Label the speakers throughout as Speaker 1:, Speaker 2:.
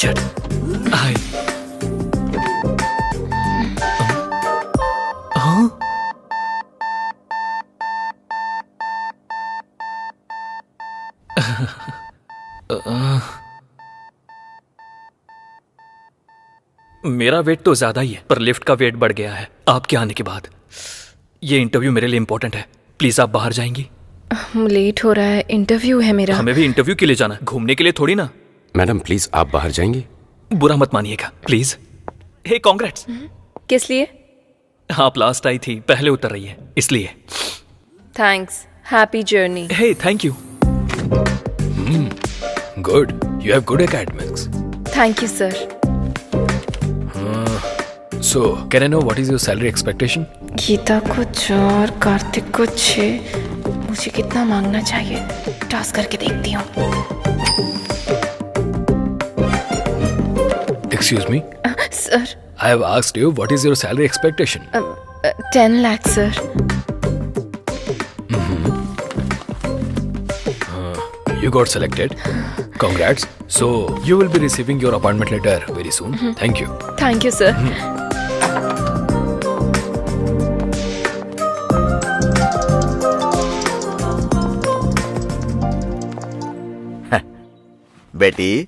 Speaker 1: Richard, हाय। हाँ? मेरा wait तो ज्यादा ही है, पर लिफ्ट का वेट बढ़ गया है आपके आने के बाद। ये इंटरव्यू मेरे लिए इंपॉर्टेंट है, प्लीज आप बाहर जाएंगी?
Speaker 2: लेट हो रहा है, इंटरव्यू है मेरा।
Speaker 1: हमें भी इंटरव्यू के लिए जाना है, घूमने के लिए थोड़ी ना।
Speaker 3: मैडम प्लीज आप बाहर जाएंगी?
Speaker 1: बुरा मत मानिएगा प्लीज। Hey congrats.
Speaker 2: किस लिए?
Speaker 1: आप लास्ट आई थी, पहले उतर रही है इसलिए।
Speaker 2: Thanks, happy journey.
Speaker 1: Hey thank you.
Speaker 3: Good, you have good academics.
Speaker 2: Thank you sir.
Speaker 3: So can I know what is your salary expectation?
Speaker 2: Geeta को 4, कार्तिक को 6। मुझे कितना मांगना चाहिए? टास्क करके देखती हूँ।
Speaker 3: Excuse me,
Speaker 2: sir.
Speaker 3: I have asked you what is your salary expectation?
Speaker 2: 10 lakh sir.
Speaker 3: You got selected. Congrats. So you will be receiving your appointment letter very soon. Thank you.
Speaker 2: Thank you sir.
Speaker 4: बेटी,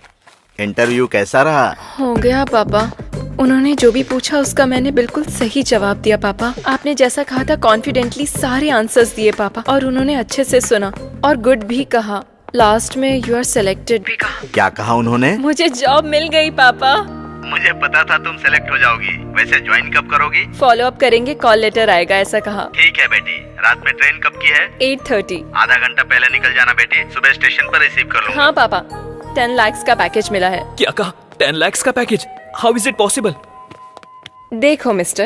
Speaker 4: interview कैसा रहा?
Speaker 2: हो गया पापा। उन्होंने जो भी पूछा उसका मैंने बिल्कुल सही जवाब दिया पापा। आपने जैसा कहा था कॉन्फिडेंटली सारे आंसर्स दिए पापा, और उन्होंने अच्छे से सुना और गुड भी कहा। लास्ट में यू आर सिलेक्टेड भी कहा।
Speaker 4: क्या कहा उन्होंने?
Speaker 2: मुझे जॉब मिल गई पापा।
Speaker 4: मुझे पता था तुम सेलेक्ट हो जाओगी। वैसे ज्वाइन कब करोगी?
Speaker 2: फॉलो अप करेंगे, कॉल लेटर आएगा, ऐसा कहा।
Speaker 4: ठीक है बेटी। रात में ट्रेन कब की है?
Speaker 2: 8:30।
Speaker 4: आधा घंटा पहले निकल जाना बेटी, सुबह स्टेशन पर रिसीव कर लूंगा।
Speaker 2: हाँ पापा, 10 लाख का पैकेज मिला है।
Speaker 1: क्या कहा? 10 लाख का package? How is it possible?
Speaker 2: देखो मिस्टर।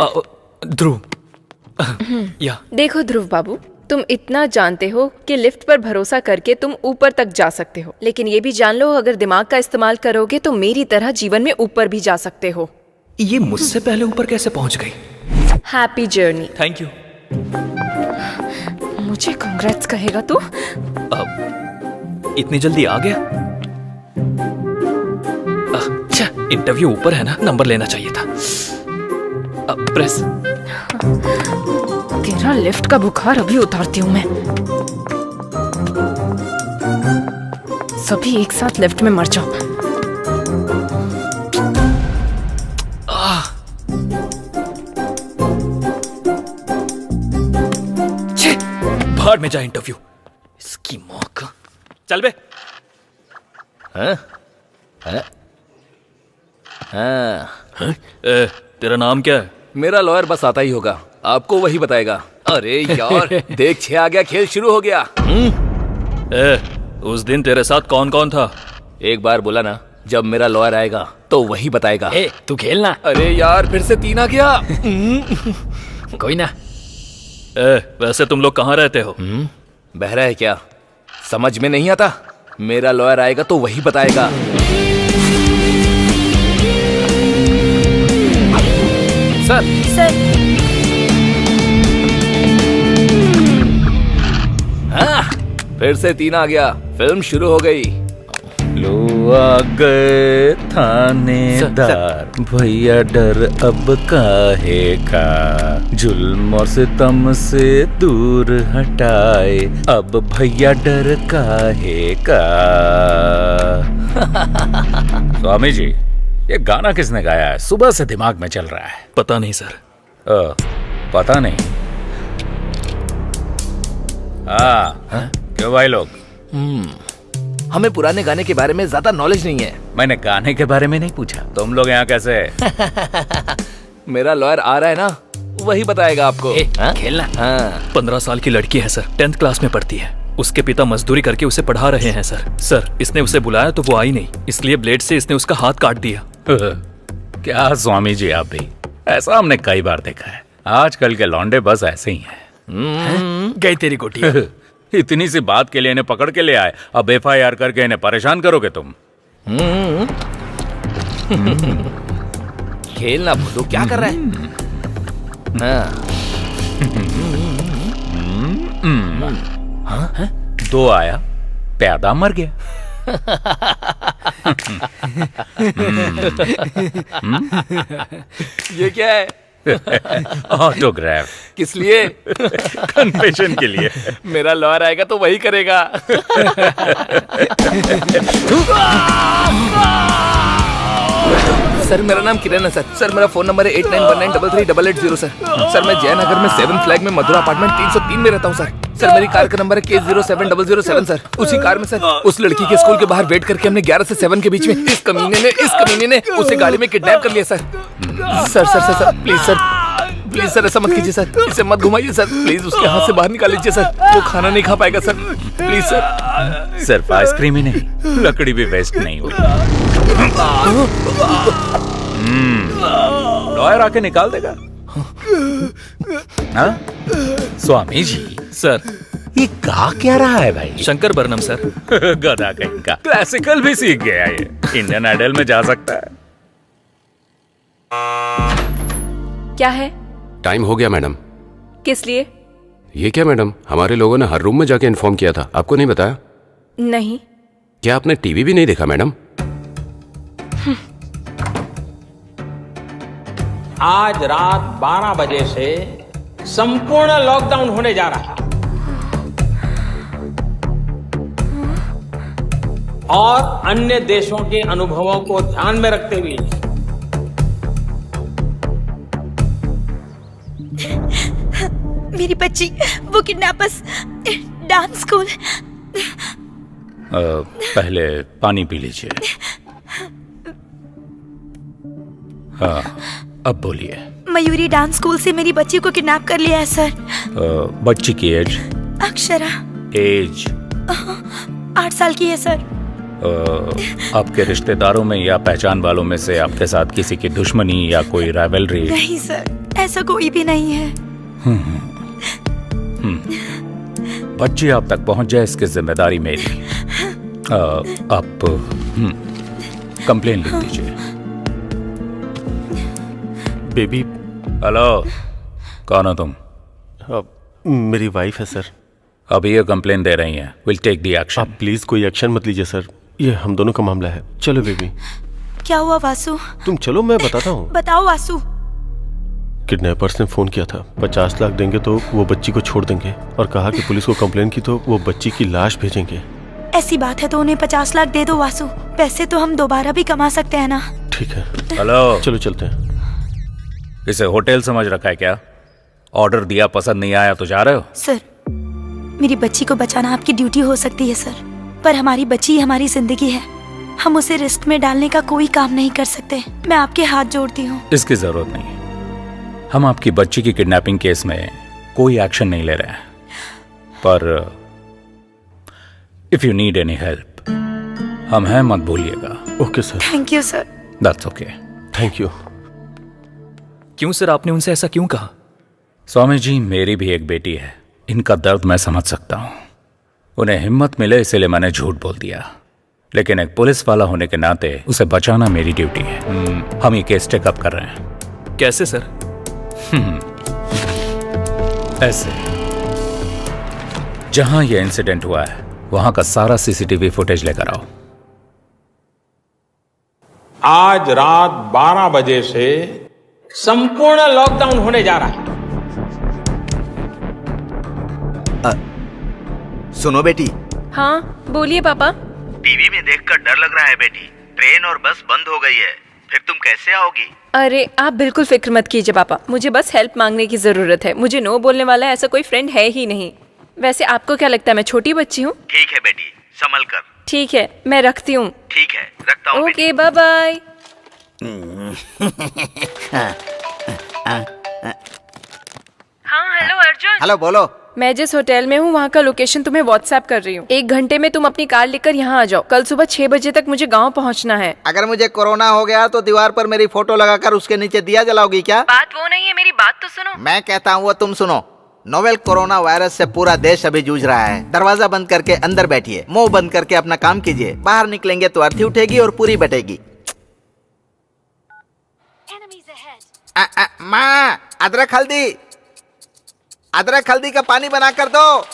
Speaker 1: ध्रुव। या
Speaker 2: देखो ध्रुव बाबू, तुम इतना जानते हो कि लिफ्ट पर भरोसा करके तुम ऊपर तक जा सकते हो, लेकिन ये भी जान लो अगर दिमाग का इस्तेमाल करोगे तो मेरी तरह जीवन में ऊपर भी जा सकते हो।
Speaker 1: ये मुझसे पहले ऊपर कैसे पहुंच गई?
Speaker 2: Happy journey.
Speaker 1: Thank you.
Speaker 2: मुझे कांग्रेट्स कहेगा तू?
Speaker 1: इतनी जल्दी आ गया? अच्छा, इंटरव्यू ऊपर है ना, नंबर लेना चाहिए था। प्रेस।
Speaker 2: तेरा लिफ्ट का बुखार अभी उतारती हूँ मैं। सभी एक साथ लिफ्ट में मर जाओ।
Speaker 1: भाड़ में जा इंटरव्यू, इसकी मौका। चल बे। तेरा नाम क्या है?
Speaker 3: मेरा लॉयर बस आता ही होगा, आपको वही बताएगा। अरे यार देख 6 आ गया, खेल शुरू हो गया।
Speaker 1: उस दिन तेरे साथ कौन कौन था?
Speaker 3: एक बार बोला ना, जब मेरा लॉयर आएगा तो वही बताएगा।
Speaker 5: तू खेलना।
Speaker 3: अरे यार फिर से 3 आ गया।
Speaker 5: कोई ना।
Speaker 1: वैसे तुम लोग कहाँ रहते हो?
Speaker 3: बहरा है क्या? समझ में नहीं आता? मेरा लॉयर आएगा तो वही बताएगा।
Speaker 2: सर।
Speaker 3: हाँ, फिर से 3 आ गया, फिल्म शुरू हो गई।
Speaker 6: लो आ गए थानेदार, भैया डर अब काहे का, जुल्म और सितम से दूर हटाए, अब भैया डर काहे का। स्वामी जी, ये गाना किसने गाया है? सुबह से दिमाग में चल रहा है।
Speaker 1: पता नहीं सर।
Speaker 6: पता नहीं? क्यों भाई लोग?
Speaker 3: हमें पुराने गाने के बारे में ज्यादा नॉलेज नहीं है।
Speaker 6: मैंने गाने के बारे में नहीं पूछा, तुम लोग यहाँ कैसे?
Speaker 3: मेरा लॉयर आ रहा है ना, वही बताएगा आपको।
Speaker 5: खेलना।
Speaker 1: 15 साल की लड़की है सर, 10th क्लास में पढ़ती है। उसके पिता मजदूरी करके उसे पढ़ा रहे हैं सर। इसने उसे बुलाया तो वो आई नहीं, इसलिए ब्लेड से इसने उसका हाथ काट दिया।
Speaker 6: क्या स्वामी जी आप भी? ऐसा हमने कई बार देखा है। आजकल के लौंडे बस ऐसे ही हैं।
Speaker 5: गई तेरी कोठी।
Speaker 6: इतनी सी बात के लिए इन्हें पकड़ के ले आए, अब FIR करके इन्हें परेशान करोगे तुम?
Speaker 3: खेलना भूलो, क्या कर रहा है?
Speaker 6: 2 आया, प्यादा मर गया।
Speaker 3: ये क्या है?
Speaker 6: ऑटोग्राफ।
Speaker 3: किस लिए?
Speaker 6: कन्फेशन के लिए।
Speaker 3: मेरा लॉयर आएगा तो वही करेगा। सर मेरा नाम किरण है सर। सर मेरा फोन नंबर है 8919338880 सर। सर मैं जयनगर में 7 फ्लैग में मधुरा अपार्टमेंट 303 में रहता हूँ सर। सर मेरी कार का नंबर है K07007 सर। उसी कार में सर उस लड़की के स्कूल के बाहर वेट करके हमने 11 से 7 के बीच में इस कमीने ने उसे गाड़ी में किडनैप कर लिया सर। सर प्लीज सर ऐसा मत कीजिए सर। इसे मत घुमाइए सर प्लीज। उसके हाथ से बाहर निकाल लीजिए सर। वो खाना नहीं खा पाएगा सर। Please sir.
Speaker 6: सिर्फ आइसक्रीम ही नहीं, लकड़ी भी वेस्ट नहीं हुई। लॉयर आके निकाल देगा। हाँ? स्वामी जी
Speaker 1: सर
Speaker 6: ये गा क्या रहा है भाई?
Speaker 1: शंकर बरनम सर।
Speaker 6: गधा कहीं का। क्लासिकल भी सीख गया ये। इंडियन आइडल में जा सकता है।
Speaker 2: क्या है?
Speaker 7: टाइम हो गया मैडम।
Speaker 2: किस लिए?
Speaker 7: ये क्या मैडम, हमारे लोगों ने हर रूम में जाके इन्फॉर्म किया था, आपको नहीं बताया?
Speaker 2: नहीं।
Speaker 7: क्या आपने टीवी भी नहीं देखा मैडम?
Speaker 8: आज रात 12 बजे से संपूर्ण लॉकडाउन होने जा रहा है और अन्य देशों के अनुभवों को ध्यान में रखते हुए
Speaker 9: मेरी बच्ची, वो किडनैपर्स डांस स्कूल।
Speaker 6: पहले पानी पी लीजिए। हाँ अब बोलिए।
Speaker 9: मयूरी डांस स्कूल से मेरी बच्ची को किडनैप कर लिया है सर।
Speaker 6: बच्ची की एज?
Speaker 9: अक्षरा।
Speaker 6: एज
Speaker 9: 8 साल की है सर।
Speaker 6: आपके रिश्तेदारों में या पहचान वालों में से आपके साथ किसी की दुश्मनी या कोई राइवलरी?
Speaker 9: नहीं सर, ऐसा कोई भी नहीं है।
Speaker 6: बच्ची आप तक पहुंच जाए इसकी जिम्मेदारी मेरी। आप कंप्लेन लिख दीजिए।
Speaker 10: बेबी।
Speaker 6: हेलो, कौन हो तुम?
Speaker 10: मेरी वाइफ है सर।
Speaker 6: अभी ये कंप्लेन दे रही हैं। Will take the action.
Speaker 10: आप प्लीज कोई एक्शन मत लीजिए सर, ये हम दोनों का मामला है। चलो बेबी।
Speaker 9: क्या हुआ वासु?
Speaker 10: तुम चलो, मैं बताता हूँ।
Speaker 9: बताओ वासु।
Speaker 10: किडनैपर्स ने फोन किया था, 50 लाख देंगे तो वो बच्ची को छोड़ देंगे, और कहा कि पुलिस को कंप्लेन की तो वो बच्ची की लाश भेजेंगे।
Speaker 9: ऐसी बात है तो उन्हें 50 लाख दे दो वासु। पैसे तो हम दोबारा भी कमा सकते हैं ना।
Speaker 10: ठीक है।
Speaker 6: हेलो,
Speaker 10: चलो चलते हैं।
Speaker 6: इसे होटल समझ रखा है क्या? ऑर्डर दिया, पसंद नहीं आया तो जा रहे हो?
Speaker 9: सर, मेरी बच्ची को बचाना आपकी ड्यूटी हो सकती है सर, पर हमारी बच्ची हमारी जिंदगी है। हम उसे रिस्क में डालने का कोई काम नहीं कर सकते। मैं आपके हाथ जोड़ती हूँ।
Speaker 6: इसकी जरूरत नहीं। हम आपकी बच्ची की किडनैपिंग केस में कोई एक्शन नहीं ले रहे हैं, पर if you need any help हम हैं, मत भूलिएगा।
Speaker 10: Okay sir.
Speaker 9: Thank you sir.
Speaker 6: That's okay.
Speaker 10: Thank you.
Speaker 1: क्यों सर, आपने उनसे ऐसा क्यों कहा?
Speaker 6: स्वामी जी, मेरी भी एक बेटी है, इनका दर्द मैं समझ सकता हूँ। उन्हें हिम्मत मिले इसलिए मैंने झूठ बोल दिया, लेकिन एक पुलिस वाला होने के नाते उसे बचाना मेरी ड्यूटी है। हम ये केस टेकअप कर रहे हैं।
Speaker 1: कैसे सर?
Speaker 6: ऐसे, जहां यह इंसिडेंट हुआ है वहां का सारा सीसीटीवी फुटेज लेकर आओ।
Speaker 8: आज रात 12 बजे से संपूर्ण लॉकडाउन होने जा रहा है।
Speaker 4: सुनो बेटी।
Speaker 2: हाँ बोलिए पापा।
Speaker 4: टीवी में देखकर डर लग रहा है बेटी। ट्रेन और बस बंद हो गई है, फिर तुम कैसे आओगी?
Speaker 2: अरे आप बिल्कुल फिक्र मत कीजिए पापा, मुझे बस हेल्प मांगने की जरूरत है। मुझे नो बोलने वाला ऐसा कोई फ्रेंड है ही नहीं। वैसे आपको क्या लगता है मैं छोटी बच्ची हूँ?
Speaker 4: ठीक है बेटी, संभल कर।
Speaker 2: ठीक है, मैं रखती हूँ।
Speaker 4: ठीक है, रखता हूँ।
Speaker 2: Okay, bye bye. हाँ हेलो अर्जुन।
Speaker 4: हेलो, बोलो।
Speaker 2: मैं जिस होटल में हूँ वहाँ का लोकेशन तुम्हें व्हाट्सएप कर रही हूँ। 1 घंटे में तुम अपनी कार लेकर यहाँ आ जाओ। कल सुबह 6 बजे तक मुझे गाँव पहुँचना है।
Speaker 4: अगर मुझे कोरोना हो गया तो दीवार पर मेरी फोटो लगाकर उसके नीचे दिया जलाओगी क्या?
Speaker 2: बात वो नहीं है, मेरी बात तो सुनो।
Speaker 4: मैं कहता हूँ वो तुम सुनो। नोवेल कोरोना वायरस से पूरा देश अभी जूझ रहा है। दरवाजा बंद करके अंदर बैठिए, मुंह बंद करके अपना काम कीजिए। बाहर निकलेंगे तो अर्थी उठेगी और पूरी बटेगी। माँ, अदरक हल्दी का पानी बना कर दो।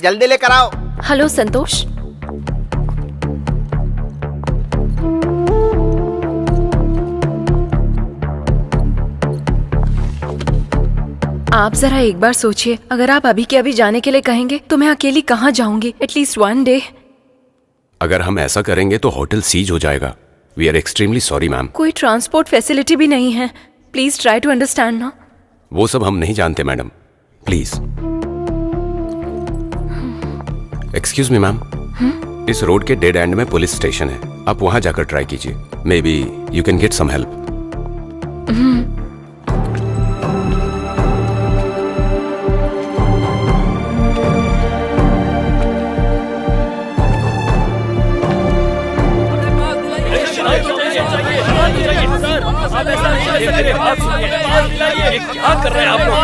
Speaker 4: जल्दी लेकर आओ।
Speaker 2: हेलो संतोष, आप जरा एक बार सोचिए, अगर आप अभी के अभी जाने के लिए कहेंगे तो मैं अकेली कहाँ जाऊंगी? At least one day.
Speaker 7: अगर हम ऐसा करेंगे तो होटल सीज हो जाएगा। We are extremely sorry ma'am.
Speaker 2: कोई ट्रांसपोर्ट फैसिलिटी भी नहीं है। प्लीज ट्राई टू अंडरस्टैंड ना।
Speaker 7: वो सब हम नहीं जानते madam, please. Excuse me ma'am, इस रोड के डेड एंड में पुलिस स्टेशन है, आप वहां जाकर ट्राई कीजिए। Maybe you can get some help.
Speaker 1: क्या कर रहे हैं आप लोग?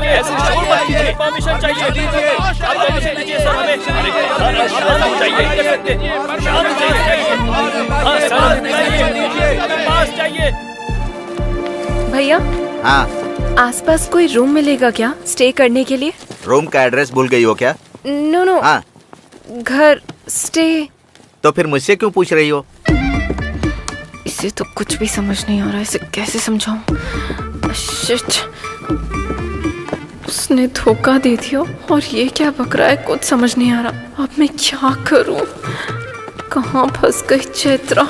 Speaker 1: ऐसे शोर मत कीजिए। परमिशन चाहिए, दीजिए। आप परमिशन दीजिए सर हमें। शांत चाहिए।
Speaker 2: भैया,
Speaker 4: हाँ,
Speaker 2: आसपास कोई रूम मिलेगा क्या स्टे करने के लिए?
Speaker 4: रूम का एड्रेस भूल गई हो क्या?
Speaker 2: नो,
Speaker 4: हाँ,
Speaker 2: घर स्टे।
Speaker 4: तो फिर मुझसे क्यों पूछ रही हो?
Speaker 2: इसे तो कुछ भी समझ नहीं आ रहा, इसे कैसे समझाऊं? शिट, उसने धोखा दे दिया और ये क्या बक रहा है, कुछ समझ नहीं आ रहा। अब मैं क्या करूं? कहाँ फंस गई चैत्रा?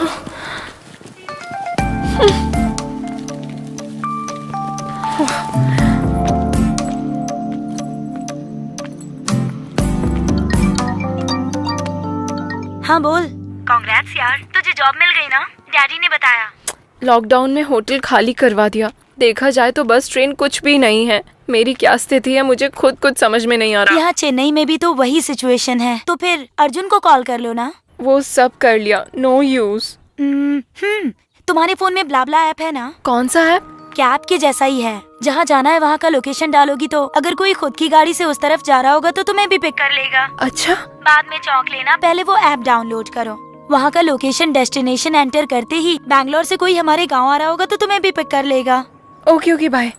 Speaker 9: हाँ बोल। कांग्रेट्स यार, तुझे जॉब मिल गई ना? डैडी ने बताया।
Speaker 2: लॉकडाउन में होटल खाली करवा दिया। देखा जाए तो बस ट्रेन कुछ भी नहीं है। मेरी क्या स्थिति है मुझे खुद कुछ समझ में नहीं आ रहा।
Speaker 9: यहाँ चेन्नई में भी तो वही सिचुएशन है, तो फिर अर्जुन को कॉल कर लो ना।
Speaker 2: वो सब कर लिया, नो यूज।
Speaker 9: तुम्हारे फोन में ब्लाब्ला ऐप है ना?
Speaker 2: कौन सा ऐप?
Speaker 9: कैब के जैसा ही है। जहाँ जाना है वहाँ का लोकेशन डालोगी तो अगर कोई खुद की गाड़ी से उस तरफ जा रहा होगा तो तुम्हें भी पिक कर लेगा।
Speaker 2: अच्छा,
Speaker 9: बाद में चौंक लेना, पहले वो ऐप डाउनलोड करो। वहाँ का लोकेशन डेस्टिनेशन एंटर करते ही बैंगलोर से कोई हमारे गाँव आ रहा होगा तो तुम्हें भी पिक कर लेगा।
Speaker 2: Okay bye.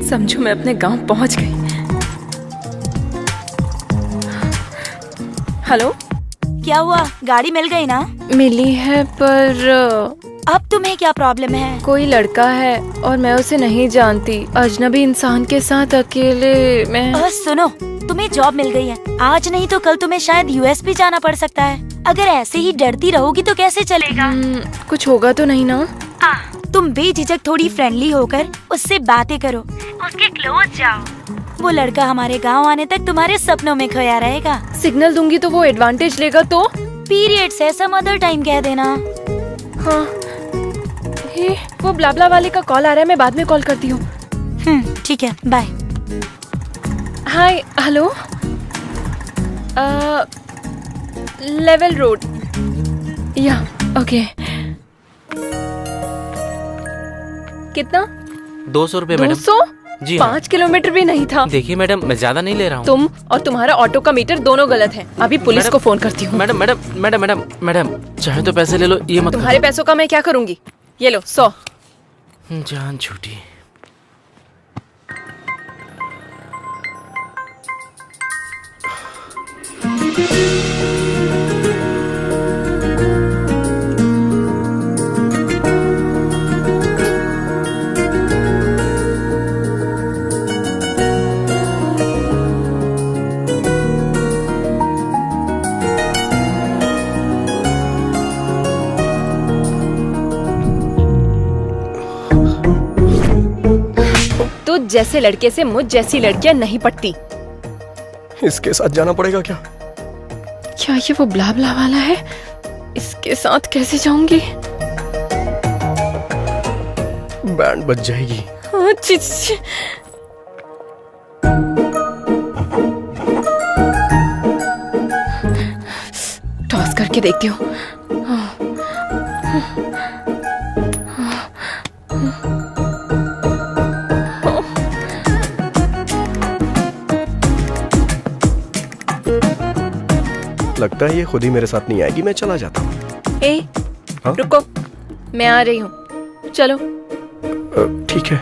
Speaker 2: समझो मैं अपने गांव पहुंच गई। हेलो,
Speaker 9: क्या हुआ? गाड़ी मिल गई ना?
Speaker 2: मिली है पर
Speaker 9: अब तुम्हें क्या प्रॉब्लम है?
Speaker 2: कोई लड़का है और मैं उसे नहीं जानती। अजनबी इंसान के साथ अकेले मैं।
Speaker 9: सुनो, तुम्हें जॉब मिल गई है। आज नहीं तो कल तुम्हें शायद यूएस भी जाना पड़ सकता है। अगर ऐसे ही डरती रहोगी तो कैसे चलेगा?
Speaker 2: कुछ होगा तो नहीं ना?
Speaker 9: तुम बेझिझक थोड़ी फ्रेंडली होकर उससे बातें करो, उसके क्लोज जाओ। वो लड़का हमारे गांव आने तक तुम्हारे सपनों में खोया रहेगा।
Speaker 2: सिग्नल दूंगी तो वो एडवांटेज लेगा तो?
Speaker 9: पीरियड से सम अदर टाइम कह देना।
Speaker 2: हाँ, वो ब्लाब्ला वाले का कॉल आ रहा है, मैं बाद में कॉल करती हूँ।
Speaker 9: ठीक है, बाय।
Speaker 2: हाय, हेलो, लेवल रोड। या ओके। कितना?
Speaker 11: 200 रुपए मैडम।
Speaker 2: 200?
Speaker 11: जी
Speaker 2: 5 किलोमीटर भी नहीं था।
Speaker 11: देखिए मैडम, मैं ज्यादा नहीं ले रहा हूँ।
Speaker 2: तुम और तुम्हारा ऑटो का मीटर दोनों गलत है। अभी पुलिस को फोन करती हूँ।
Speaker 11: Madam madam madam madam madam, चाहे तो पैसे ले लो, ये मत।
Speaker 2: तुम्हारे पैसों का मैं क्या करूँगी? ये लो 100।
Speaker 11: जान छूटी।
Speaker 2: जैसे लड़के से मुझ जैसी लड़कियां नहीं पटती।
Speaker 3: इसके साथ जाना पड़ेगा क्या?
Speaker 2: क्या ये वो ब्लाब्ला वाला है? इसके साथ कैसे जाऊंगी?
Speaker 3: बैंड बज जाएगी।
Speaker 2: टॉस करके देखती हूँ।
Speaker 10: लगता है ये खुद ही मेरे साथ नहीं आएगी, मैं चला जाता हूँ।
Speaker 2: ए
Speaker 10: हाँ?
Speaker 2: रुको, मैं आ रही हूँ, चलो।
Speaker 10: ठीक है।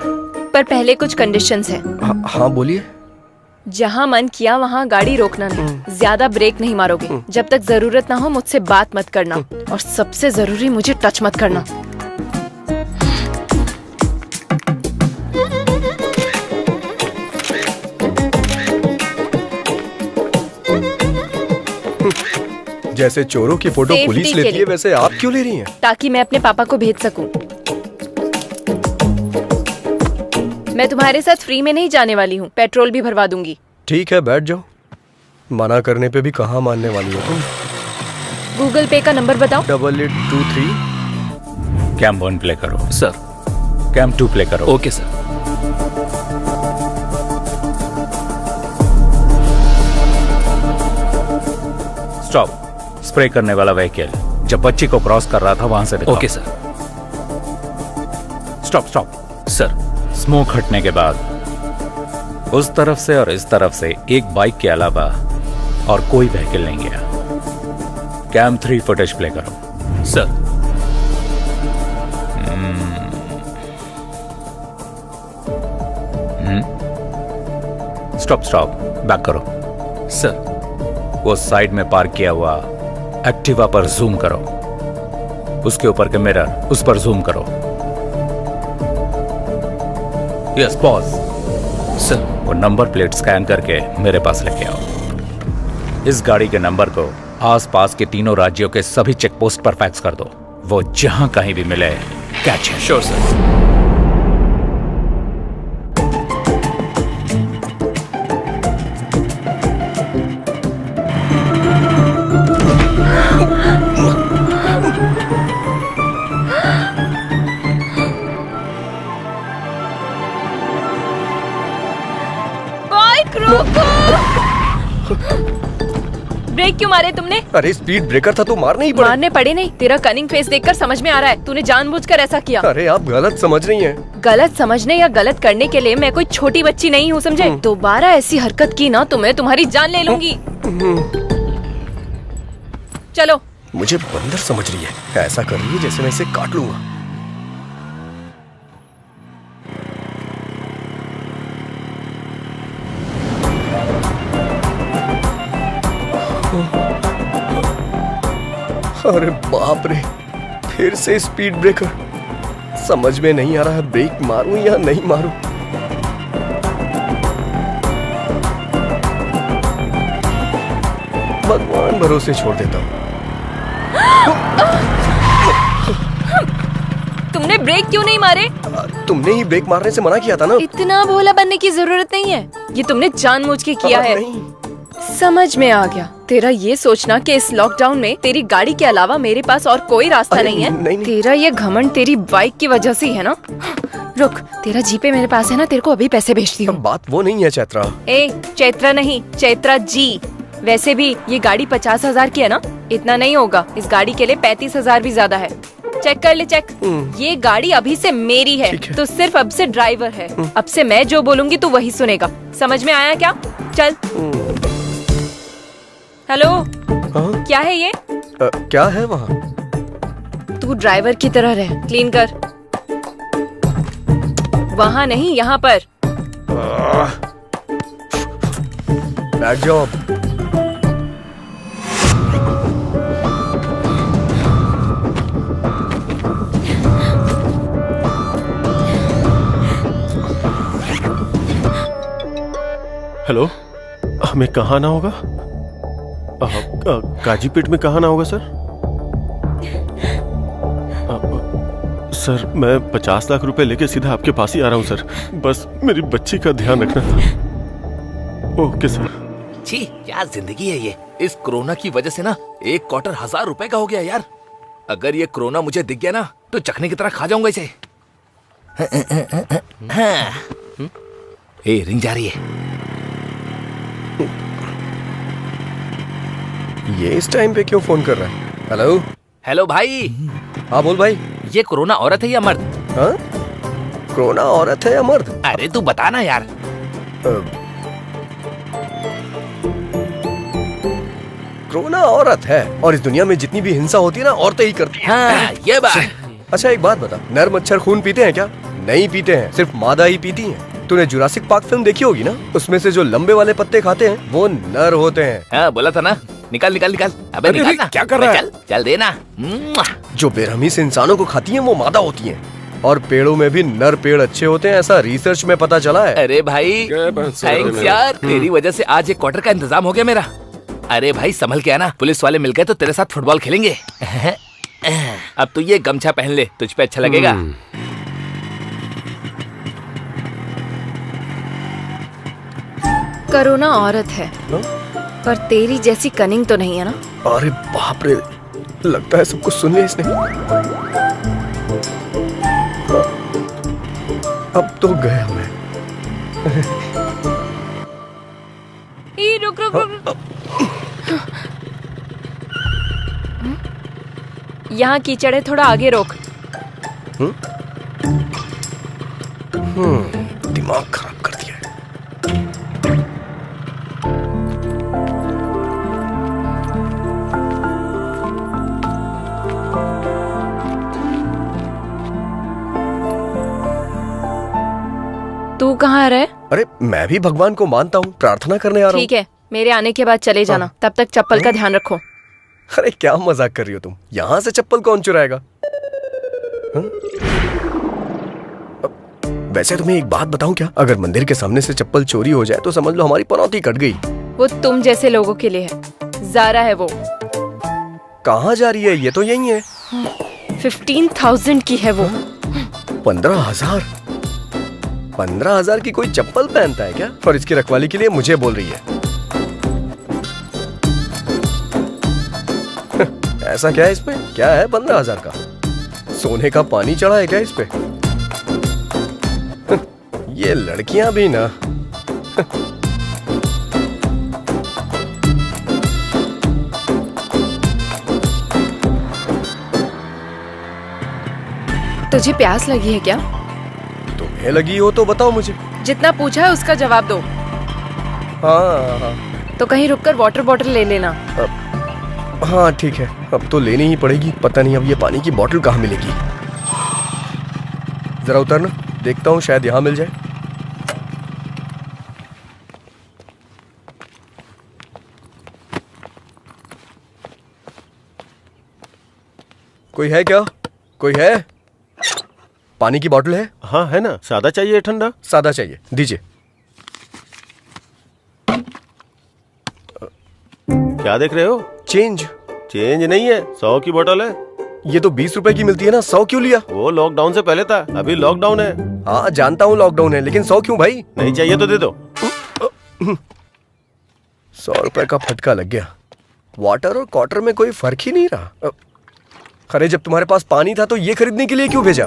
Speaker 2: पर पहले कुछ कंडीशंस है।
Speaker 10: हाँ बोलिए।
Speaker 2: जहाँ मन किया वहाँ गाड़ी रोकना नहीं, ज्यादा ब्रेक नहीं मारोगे, जब तक जरूरत ना हो मुझसे बात मत करना, और सबसे जरूरी मुझे टच मत करना।
Speaker 10: जैसे चोरों की फोटो
Speaker 2: Safety
Speaker 10: पुलिस
Speaker 2: के
Speaker 10: लेती है,
Speaker 2: लिए।
Speaker 10: वैसे आप क्यों ले रही हैं?
Speaker 2: ताकि मैं अपने पापा को भेज सकूं। मैं तुम्हारे साथ फ्री में नहीं जाने वाली हूँ, पेट्रोल भी भरवा दूंगी।
Speaker 10: ठीक है, बैठ जाओ। मना करने पे भी कहाँ मानने वाली हो तुम?
Speaker 2: गूगल पे का नंबर बताओ।
Speaker 10: 8823।
Speaker 6: कैम 1 प्ले करो।
Speaker 1: सर।
Speaker 6: कैम 2 प्ले करो।
Speaker 1: Okay sir.
Speaker 6: स्टॉप। स्प्रे करने वाला व्हीकल जब बच्ची को क्रॉस कर रहा था वहां से दिखाओ।
Speaker 1: Okay sir.
Speaker 6: Stop stop.
Speaker 1: Sir.
Speaker 6: Smoke हटने के बाद उस तरफ से और इस तरफ से एक बाइक के अलावा और कोई व्हीकल नहीं गया। कैम 3 फुटेज प्ले करो।
Speaker 1: सर।
Speaker 6: Stop stop. बैक करो।
Speaker 1: सर।
Speaker 6: वो साइड में पार्क किया हुआ एक्टिवा पर जूम करो। उसके ऊपर के मिरर, उस पर जूम करो। Yes, pause.
Speaker 1: सर।
Speaker 6: वो नंबर प्लेट स्कैन करके मेरे पास लेके आओ। इस गाड़ी के नंबर को आसपास के तीनों राज्यों के सभी चेक पोस्ट पर फैक्स कर दो। वो जहां कहीं भी मिले कैच है।
Speaker 1: Sure sir.
Speaker 2: ब्रेक क्यों मारे तुमने?
Speaker 10: अरे स्पीड ब्रेकर था तो मारने ही पड़े।
Speaker 2: मारने पड़े नहीं, तेरा कनिंग फेस देखकर समझ में आ रहा है तूने जानबूझकर ऐसा किया।
Speaker 10: अरे आप गलत समझ रही हैं।
Speaker 2: गलत समझने या गलत करने के लिए मैं कोई छोटी बच्ची नहीं हूँ, समझे? दोबारा ऐसी हरकत की ना तो मैं तुम्हारी जान ले लूंगी। चलो।
Speaker 10: मुझे बंदर समझ रही है, ऐसा कर रही है जैसे मैं इसे काट लूंगा। अरे बाप रे, फिर से स्पीड ब्रेकर। समझ में नहीं आ रहा है ब्रेक मारूं या नहीं मारूं। भगवान भरोसे छोड़ देता हूं।
Speaker 2: तुमने ब्रेक क्यों नहीं मारे?
Speaker 10: तुमने ही ब्रेक मारने से मना किया था ना।
Speaker 2: इतना भोला बनने की जरूरत नहीं है, ये तुमने जानबूझ के किया है।
Speaker 10: नहीं।
Speaker 2: समझ में आ गया। तेरा ये सोचना कि इस लॉकडाउन में तेरी गाड़ी के अलावा मेरे पास और कोई रास्ता नहीं है।
Speaker 10: नहीं।
Speaker 2: तेरा ये घमंड तेरी बाइक की वजह से ही है ना। रुक, तेरा जीपे मेरे पास है ना, तेरे को अभी पैसे भेजती हूँ।
Speaker 10: बात वो नहीं है चैत्रा।
Speaker 2: ए, चैत्रा नहीं, चैत्रा जी। वैसे भी ये गाड़ी 50,000 की है ना, इतना नहीं होगा। इस गाड़ी के लिए 35,000 भी ज्यादा है। चेक कर ले, चेक। ये गाड़ी अभी से मेरी है, तो सिर्फ अब से ड्राइवर है। अब से मैं जो बोलूंगी तू वही सुनेगा। समझ में आया क्या? चल। हेलो।
Speaker 10: हाँ?
Speaker 2: क्या है ये?
Speaker 10: क्या है वहाँ?
Speaker 2: तू ड्राइवर की तरह रह, क्लीन कर। वहाँ नहीं, यहाँ पर।
Speaker 10: बैठ जाओ अब। हेलो, हमें कहाँ आना होगा? काजीपेट में कहाँ आना होगा सर? सर मैं 50 लाख रुपए लेके सीधा आपके पास ही आ रहा हूँ सर। बस मेरी बच्ची का ध्यान रखना था। Okay sir.
Speaker 3: छी, क्या जिंदगी है ये। इस कोरोना की वजह से ना एक क्वार्टर 1000 रुपए का हो गया यार। अगर ये कोरोना मुझे दिख गया ना तो चखने की तरह खा जाऊंगा इसे। ए, रिंग जा रही है।
Speaker 10: ये इस टाइम पे क्यों फोन कर रहा है? हेलो।
Speaker 3: हेलो भाई।
Speaker 10: हाँ बोल भाई।
Speaker 3: ये कोरोना औरत है या मर्द?
Speaker 10: हाँ? कोरोना औरत है या मर्द?
Speaker 3: अरे तू बता ना यार।
Speaker 10: कोरोना औरत है और इस दुनिया में जितनी भी हिंसा होती है ना औरतें ही करती हैं।
Speaker 3: हाँ, ये बात।
Speaker 10: अच्छा एक बात बता, नर मच्छर खून पीते हैं क्या? नहीं पीते हैं, सिर्फ मादा ही पीती हैं। तूने जुरासिक पार्क फिल्म देखी होगी ना, उसमें से जो लंबे वाले पत्ते खाते हैं वो नर होते हैं।
Speaker 3: हाँ, बोला था ना, निकाल निकाल निकाल। अबे
Speaker 10: अरे,
Speaker 3: निकाल ना।
Speaker 10: क्या कर रहा है?
Speaker 3: चल चल देना।
Speaker 10: जो बेरहमी से इंसानों को खाती हैं वो मादा होती हैं। और पेड़ों में भी नर पेड़ अच्छे होते हैं, ऐसा रिसर्च में पता चला है।
Speaker 3: अरे भाई थैंक्स यार, तेरी वजह से आज एक क्वार्टर का इंतजाम हो गया मेरा। अरे भाई संभल के आना, पुलिस वाले मिल गए तो तेरे साथ फुटबॉल खेलेंगे। अब तू ये गमछा पहन ले, तुझ पे अच्छा लगेगा।
Speaker 2: कोरोना औरत है पर तेरी जैसी कनिंग तो नहीं है ना?
Speaker 10: अरे बाप रे, लगता है सब कुछ सुन लिया इसने। अब तो गया मैं।
Speaker 2: रुक रुक रुक। यहाँ कीचड़ है, थोड़ा आगे रोक।
Speaker 10: दिमाग खराब कर दिया है।
Speaker 2: तू कहाँ रहे?
Speaker 10: अरे मैं भी भगवान को मानता हूँ, प्रार्थना करने आ रहा हूँ।
Speaker 2: ठीक है, मेरे आने के बाद चले जाना। तब तक चप्पल का ध्यान रखो।
Speaker 10: अरे क्या मजाक कर रही हो तुम? यहाँ से चप्पल कौन चुराएगा? वैसे तुम्हें एक बात बताऊं क्या? अगर मंदिर के सामने से चप्पल चोरी हो जाए तो समझ लो हमारी पनौती कट गई।
Speaker 2: वो तुम जैसे लोगों के लिए है। ज़ारा है वो।
Speaker 10: कहाँ जा रही है? ये तो यही है।
Speaker 2: 15,000 की है वो।
Speaker 10: 15,000? 15,000 की कोई चप्पल पहनता है क्या? और इसकी रखवाली के लिए मुझे बोल रही है। ऐसा क्या है इसमें? क्या है 15,000 का? सोने का पानी चढ़ा है क्या इस पे? ये लड़कियां भी ना।
Speaker 2: तुझे प्यास लगी है क्या?
Speaker 10: तुम्हें लगी हो तो बताओ मुझे।
Speaker 2: जितना पूछा है उसका जवाब दो।
Speaker 10: हाँ
Speaker 2: तो कहीं रुककर वाटर बॉटल ले लेना।
Speaker 10: हाँ ठीक है, अब तो लेनी ही पड़ेगी। पता नहीं अब ये पानी की बोतल कहाँ मिलेगी। जरा उतरना, देखता हूँ शायद यहाँ मिल जाए। कोई है क्या? कोई है? पानी की बोतल है?
Speaker 12: हाँ है ना। सादा चाहिए ठंडा?
Speaker 10: सादा चाहिए, दीजिए।
Speaker 12: क्या देख रहे हो?
Speaker 10: चेंज।
Speaker 12: चेंज नहीं है, 100 की बोतल है।
Speaker 10: ये तो 20 रुपए की मिलती है ना, 100 क्यों लिया?
Speaker 12: वो लॉकडाउन से पहले था, अभी लॉकडाउन है।
Speaker 10: हाँ जानता हूँ लॉकडाउन है, लेकिन 100 क्यों भाई?
Speaker 12: नहीं चाहिए तो दे दो।
Speaker 10: 100 रुपए का फटका लग गया। वाटर और क्वार्टर में कोई फर्क ही नहीं रहा। अरे जब तुम्हारे पास पानी था तो ये खरीदने के लिए क्यों भेजा?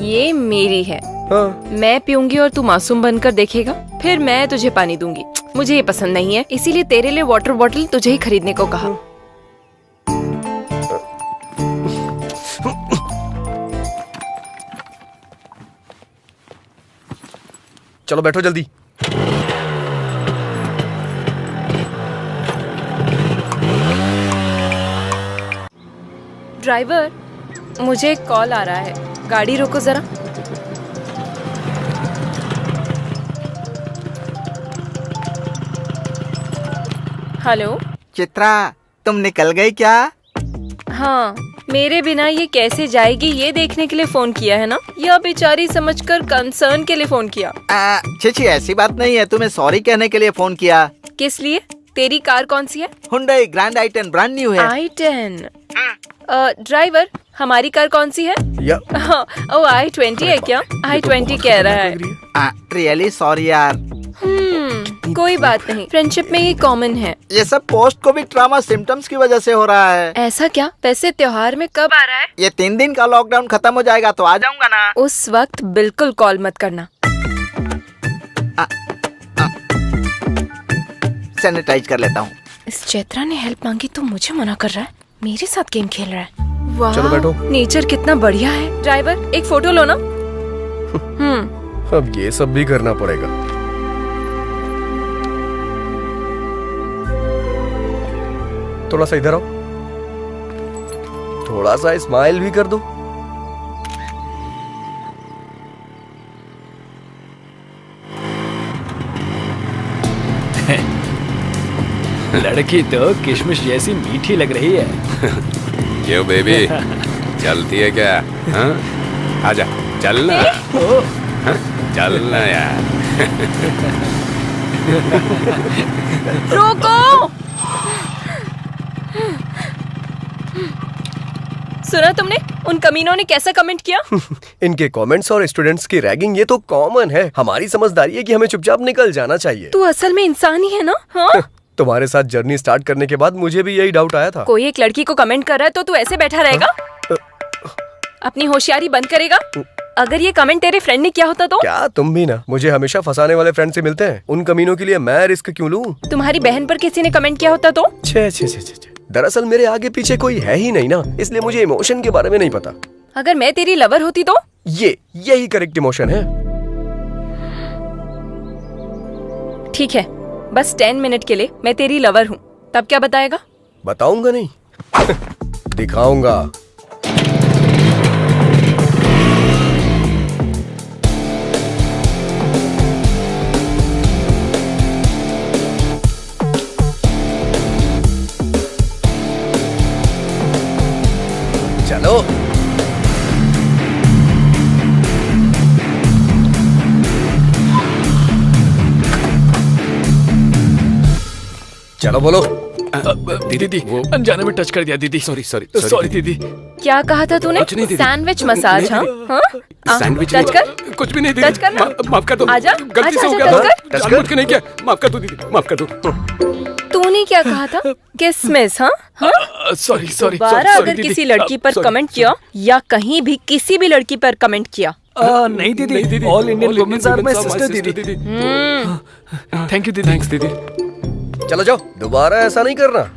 Speaker 2: ये मेरी है।
Speaker 10: हाँ।
Speaker 2: मैं पीऊंगी और तू मासूम बनकर देखेगा, फिर मैं तुझे पानी दूंगी। मुझे ये पसंद नहीं है, इसीलिए तेरे लिए वाटर बॉटल तुझे ही खरीदने को कहा।
Speaker 10: चलो बैठो जल्दी।
Speaker 2: ड्राइवर, मुझे एक कॉल आ रहा है, गाड़ी रोको जरा। हेलो
Speaker 4: चित्रा, तुम निकल गई क्या?
Speaker 2: हाँ, मेरे बिना ये कैसे जाएगी ये देखने के लिए फोन किया है ना, या बेचारी समझकर कंसर्न के लिए फोन किया?
Speaker 4: छी ऐसी बात नहीं है, तुम्हें सॉरी कहने के लिए फोन किया।
Speaker 2: किस लिए? तेरी कार कौन सी है?
Speaker 4: Hyundai grand i10 brand new है।
Speaker 2: i10। ड्राइवर, हमारी कार कौन सी है? हाँ, ओ i20 है क्या? i20 कह रहा है।
Speaker 4: रियली सॉरी यार।
Speaker 2: कोई बात नहीं, फ्रेंडशिप में ये कॉमन है।
Speaker 4: ये सब पोस्ट कोविड ट्रॉमा सिम्टम्स की वजह से हो रहा है।
Speaker 2: ऐसा क्या? वैसे त्योहार में कब आ रहा है?
Speaker 4: ये 3 दिन का लॉकडाउन खत्म हो जाएगा तो आ जाऊंगा ना।
Speaker 2: उस वक्त बिल्कुल कॉल मत करना।
Speaker 4: सैनिटाइज कर लेता हूँ।
Speaker 2: इस चैत्रा ने हेल्प मांगी तो मुझे मना कर रहा है, मेरे साथ गेम खेल रहा है। वाह,
Speaker 10: चलो बैठो।
Speaker 2: नेचर कितना बढ़िया है। ड्राइवर, एक फोटो लो ना।
Speaker 10: अब ये सब भी करना पड़ेगा।
Speaker 13: थोड़ा सा इधर आओ, थोड़ा सा स्माइल भी कर दो।
Speaker 5: लड़की तो किशमिश जैसी मीठी लग रही है।
Speaker 7: क्यों बेबी, चलती है क्या? हाँ? आजा, चलना। हाँ? चलना यार।
Speaker 2: रोको! सुना तुमने उन कमीनों ने कैसा कमेंट किया?
Speaker 13: इनके कमेंट्स और स्टूडेंट्स की रैगिंग ये तो कॉमन है। हमारी समझदारी है कि हमें चुपचाप निकल जाना चाहिए।
Speaker 2: तू असल में इंसान ही है ना? हाँ?
Speaker 13: तुम्हारे साथ जर्नी स्टार्ट करने के बाद मुझे भी यही डाउट आया था।
Speaker 2: कोई एक लड़की को कमेंट कर रहा है तो तू ऐसे बैठा रहेगा? अपनी होशियारी बंद करेगा? अगर ये कमेंट तेरे फ्रेंड ने किया होता तो?
Speaker 13: क्या तुम भी ना मुझे हमेशा फंसाने वाले फ्रेंड से मिलते हैं। उन कमीनों के लिए मैं रिस्क क्यों लूं?
Speaker 2: तुम्हारी बहन पर किसी ने कमेंट किया होता तो?
Speaker 13: छे छे छे छे। दरअसल मेरे आगे पीछे कोई है ही नहीं ना, इसलिए मुझे इमोशन के बारे में नहीं पता।
Speaker 2: अगर मैं तेरी लवर होती तो?
Speaker 13: यही करेक्ट इमोशन है।
Speaker 2: ठीक है, बस 10 मिनट के लिए मैं तेरी लवर हूँ, तब क्या बताएगा?
Speaker 13: बताऊंगा नहीं दिखाऊंगा। चलो चलो बोलो।
Speaker 1: दीदी अनजाने में टच कर दिया दीदी। सॉरी दीदी।
Speaker 2: क्या कहा था तूने?
Speaker 7: कुछ नहीं दीदी।
Speaker 2: Sandwich massage? हाँ?
Speaker 7: सैंडविच
Speaker 2: टच कर।
Speaker 7: कुछ भी नहीं
Speaker 2: टच
Speaker 7: दीदी।
Speaker 2: करना।
Speaker 7: माफ कर दो।
Speaker 2: आजा,
Speaker 7: गलती से हो
Speaker 2: आजा,
Speaker 7: गया।
Speaker 2: टच कर।
Speaker 7: जानबूझ के नहीं किया। माफ कर दो दीदी, माफ कर दो।
Speaker 2: तूने क्या कहा था? किसमिस? हाँ?
Speaker 1: सॉरी
Speaker 2: दोबारा अगर किसी लड़की पर कमेंट किया या कहीं भी किसी भी लड़की पर कमेंट किया,
Speaker 1: नहीं दीदी, all Indian womens are my sister दीदी। थैंक यू दीदी।
Speaker 7: थैंक्स दीदी।
Speaker 13: चलो जाओ, दोबारा ऐसा नहीं करना।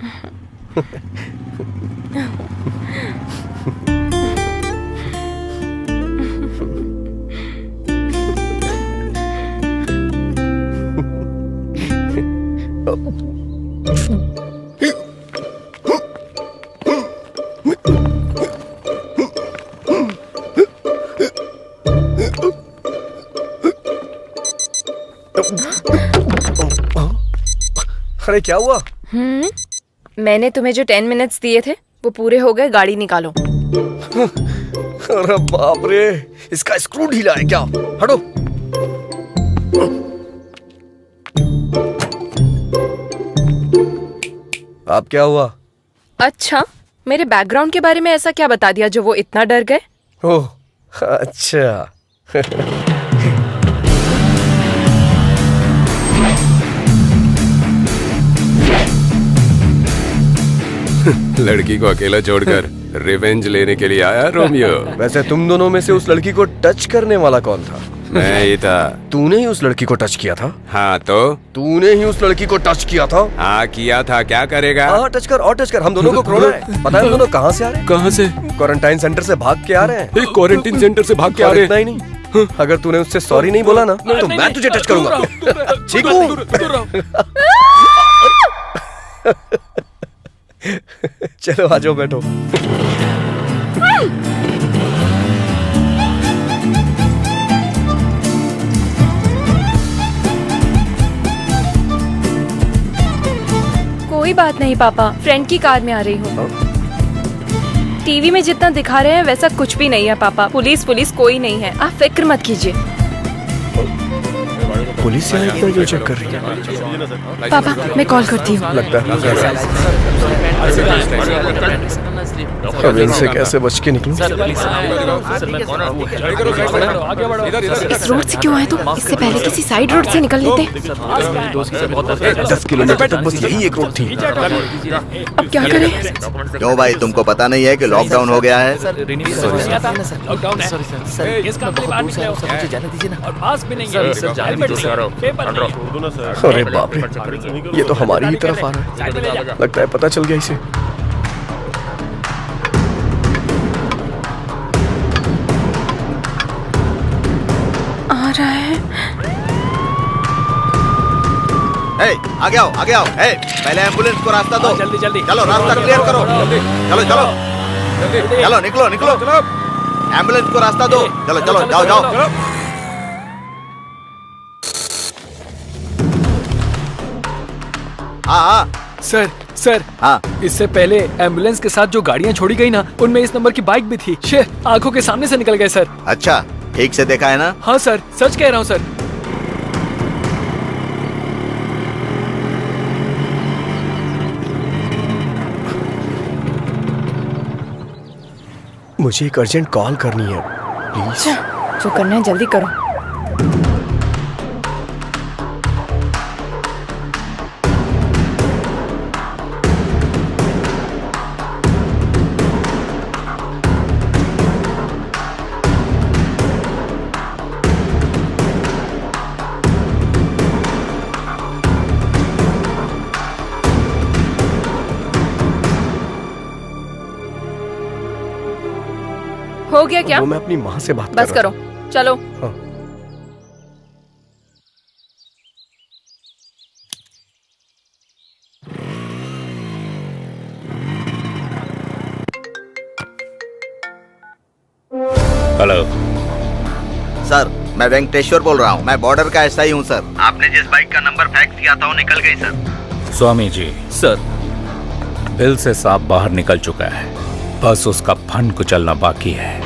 Speaker 13: अरे क्या हुआ?
Speaker 2: मैंने तुम्हें जो 10 मिनट्स दिए थे वो पूरे हो गए, गाड़ी निकालो।
Speaker 13: अरे बाप रे, इसका स्क्रू ढीला है क्या? हटो। अब क्या हुआ?
Speaker 2: अच्छा, मेरे बैकग्राउंड के बारे में ऐसा क्या बता दिया जो वो इतना डर गए?
Speaker 13: ओह अच्छा।
Speaker 7: लड़की को अकेला छोड़कर रिवेंज लेने के लिए आया रोमियो।
Speaker 13: वैसे तुम दोनों में से उस लड़की को टच करने वाला कौन था?
Speaker 7: मैं ही था।
Speaker 13: तूने ही उस लड़की को टच किया था?
Speaker 7: हाँ तो?
Speaker 13: तूने ही उस लड़की को टच किया था?
Speaker 7: हाँ किया था, क्या करेगा?
Speaker 13: हाँ टच कर और टच कर। हम दोनों को कोरोना है। पता है हम दोनों कहाँ से आ रहे हैं?
Speaker 7: कहाँ से?
Speaker 13: क्वारंटाइन सेंटर से भाग के आ रहे हैं।
Speaker 7: क्वारंटाइन सेंटर से भाग के आ रहे हैं?
Speaker 13: इतना ही नहीं, अगर तूने उससे सॉरी नहीं बोला ना तो मैं तुझे टच करूंगा। ठीक हूँ? चलो आ जाओ, बैठो।
Speaker 2: कोई बात नहीं पापा, फ्रेंड की कार में आ रही हूँ। टीवी में जितना दिखा रहे हैं वैसा कुछ भी नहीं है पापा। पुलिस कोई नहीं है, आप फिक्र मत कीजिए।
Speaker 13: पुलिस यहाँ इतना जो चेक कर रही है?
Speaker 2: पापा मैं कॉल करती हूँ।
Speaker 13: लगता है अब इनसे कैसे बच के निकलूं?
Speaker 2: इस रोड से क्यों आए तुम? इससे पहले किसी साइड रोड से निकल लेते।
Speaker 13: 10 किलोमीटर तक बस यही एक रोड थी।
Speaker 2: अब क्या करें?
Speaker 4: क्यों भाई, तुमको पता नहीं है कि लॉकडाउन हो गया है?
Speaker 13: अरे बाप रे, ये तो हमारी ही तरफ आ रहा है। लगता है पता चल गया इसे।
Speaker 2: आ रहा है।
Speaker 4: आगे आओ आगे आओ। पहले एम्बुलेंस को रास्ता दो।
Speaker 5: जल्दी जल्दी
Speaker 4: चलो रास्ता क्लियर करो। चलो चलो चलो निकलो निकलो। एम्बुलेंस को रास्ता दो। चलो चलो जाओ जाओ। हाँ
Speaker 5: सर सर
Speaker 4: हाँ
Speaker 5: इससे पहले एम्बुलेंस के साथ जो गाड़ियां छोड़ी गई ना, उनमें इस नंबर की बाइक भी थी। शे, आंखों के सामने से निकल गए सर।
Speaker 4: अच्छा ठीक से देखा है ना?
Speaker 5: हाँ सर, सच कह रहा हूँ सर।
Speaker 13: मुझे एक अर्जेंट कॉल करनी है प्लीज।
Speaker 2: जो करना है जल्दी करो। हो गया क्या?
Speaker 13: वो मैं अपनी माँ से बात
Speaker 2: बस
Speaker 13: कर रहा
Speaker 2: करो, चलो।
Speaker 13: हाँ।
Speaker 6: हेलो
Speaker 4: सर, मैं वेंकटेश्वर बोल रहा हूँ। मैं बॉर्डर का एसआई हूँ सर। आपने जिस बाइक का नंबर फैक्स किया था वो निकल गई sir.
Speaker 6: Swami ji,
Speaker 1: sir
Speaker 6: bill से सांप बाहर निकल चुका है, बस उसका फन कुचलना बाकी है।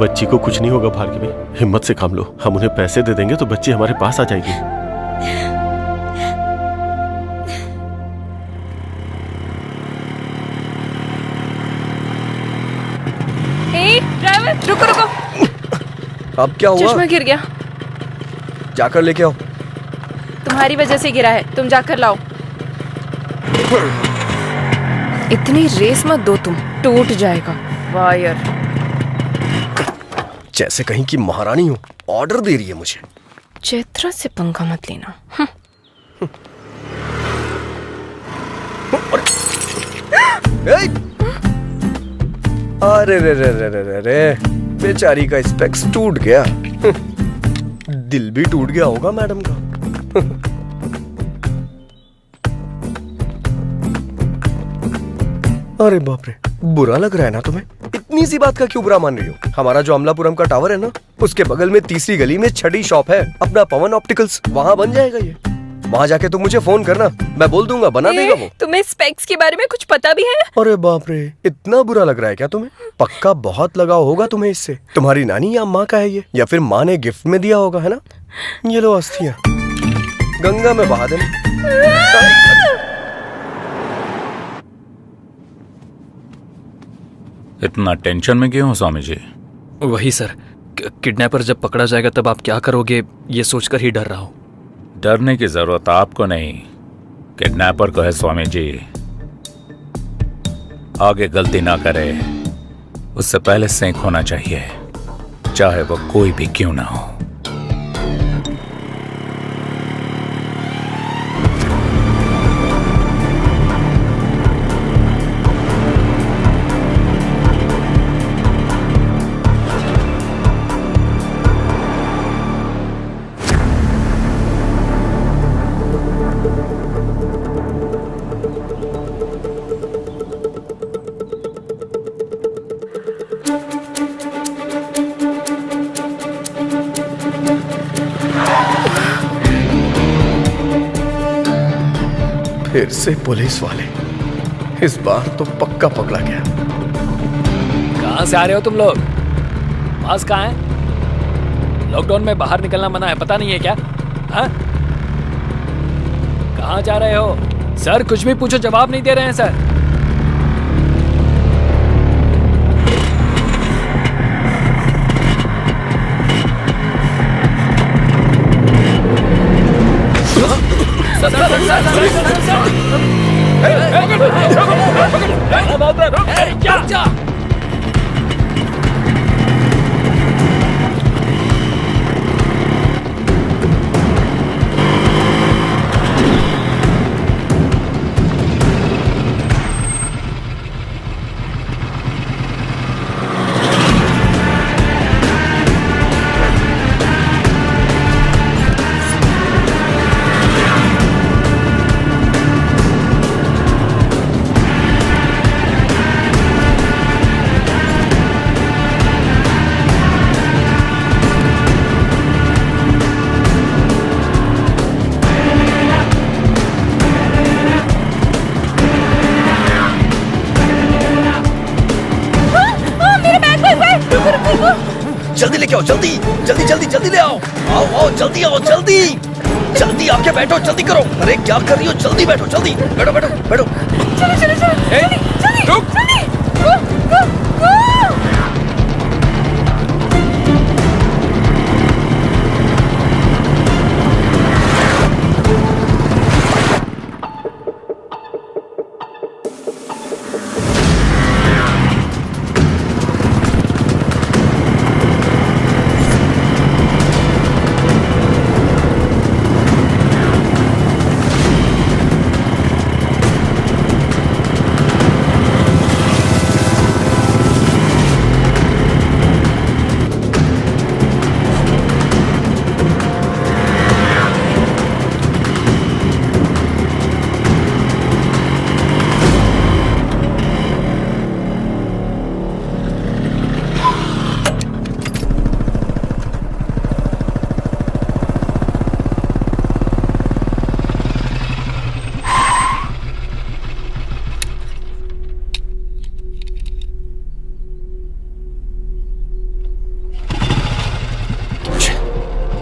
Speaker 10: बच्ची को कुछ नहीं होगा भार्गवी, हिम्मत से काम लो। हम उन्हें पैसे दे देंगे तो बच्ची हमारे पास आ जाएगी।
Speaker 2: ड्राइवर रुको रुको।
Speaker 13: अब क्या हुआ?
Speaker 2: चश्मा गिर गया।
Speaker 13: जाकर लेके आओ।
Speaker 2: तुम्हारी वजह से गिरा है, तुम जाकर लाओ। इतनी रेस मत दो, तुम टूट जाएगा वायर।
Speaker 13: जैसे कहीं की महारानी हो, ऑर्डर दे रही है मुझे।
Speaker 2: चैत्रा से पंगा मत लेना।
Speaker 13: अरे रे रे रे रे रे रे, बेचारी का स्पेक्स टूट गया। दिल भी टूट गया होगा मैडम का। अरे बाप रे, बुरा लग रहा है ना तुम्हें? इतनी सी बात का क्यों बुरा मान रही हो? हमारा जो अमलापुरम का टावर है ना, उसके बगल में तीसरी गली में छठी शॉप है अपना पवन ऑप्टिकल्स, वहाँ बन जाएगा ये। वहाँ जाके तुम मुझे फोन करना, मैं बोल दूंगा, बना देगा वो।
Speaker 2: तुम्हें स्पेक्स के बारे में कुछ पता भी है?
Speaker 13: अरे बाप रे, इतना बुरा लग रहा है क्या तुम्हें? पक्का बहुत लगाव होगा तुम्हें इससे। तुम्हारी नानी या माँ का है ये, या फिर माँ ने गिफ्ट में दिया होगा, है ना? ये लो अस्थियाँ, गंगा में बहा देना।
Speaker 6: इतना टेंशन में क्यों हो स्वामी जी?
Speaker 1: वही सर, किडनैपर जब पकड़ा जाएगा तब आप क्या करोगे, ये सोचकर ही डर रहा हूँ।
Speaker 6: डरने की जरूरत आपको नहीं, किडनैपर को है स्वामी जी। आगे गलती ना करे उससे पहले सेंक होना चाहिए, चाहे वो कोई भी क्यों ना हो।
Speaker 13: फिर से पुलिस वाले, इस बार तो पक्का पकड़ा गया।
Speaker 5: कहाँ से आ रहे हो तुम लोग? पास कहाँ है? लॉकडाउन में बाहर निकलना मना है, पता नहीं है क्या? हाँ? कहाँ जा रहे हो? सर कुछ भी पूछो, जवाब नहीं दे रहे हैं सर।
Speaker 13: लेके आओ, जल्दी जल्दी जल्दी जल्दी ले आओ। आओ आओ जल्दी आओ, जल्दी जल्दी आके बैठो, जल्दी करो। अरे क्या कर रही हो, जल्दी बैठो, जल्दी बैठो बैठो बैठो।
Speaker 2: चलो चलो चलो जल्दी जल्दी जल्दी गो गो गो।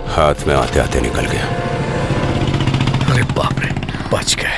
Speaker 7: हाथ में आते आते निकल गया।
Speaker 13: अरे बाप रे, बच गए।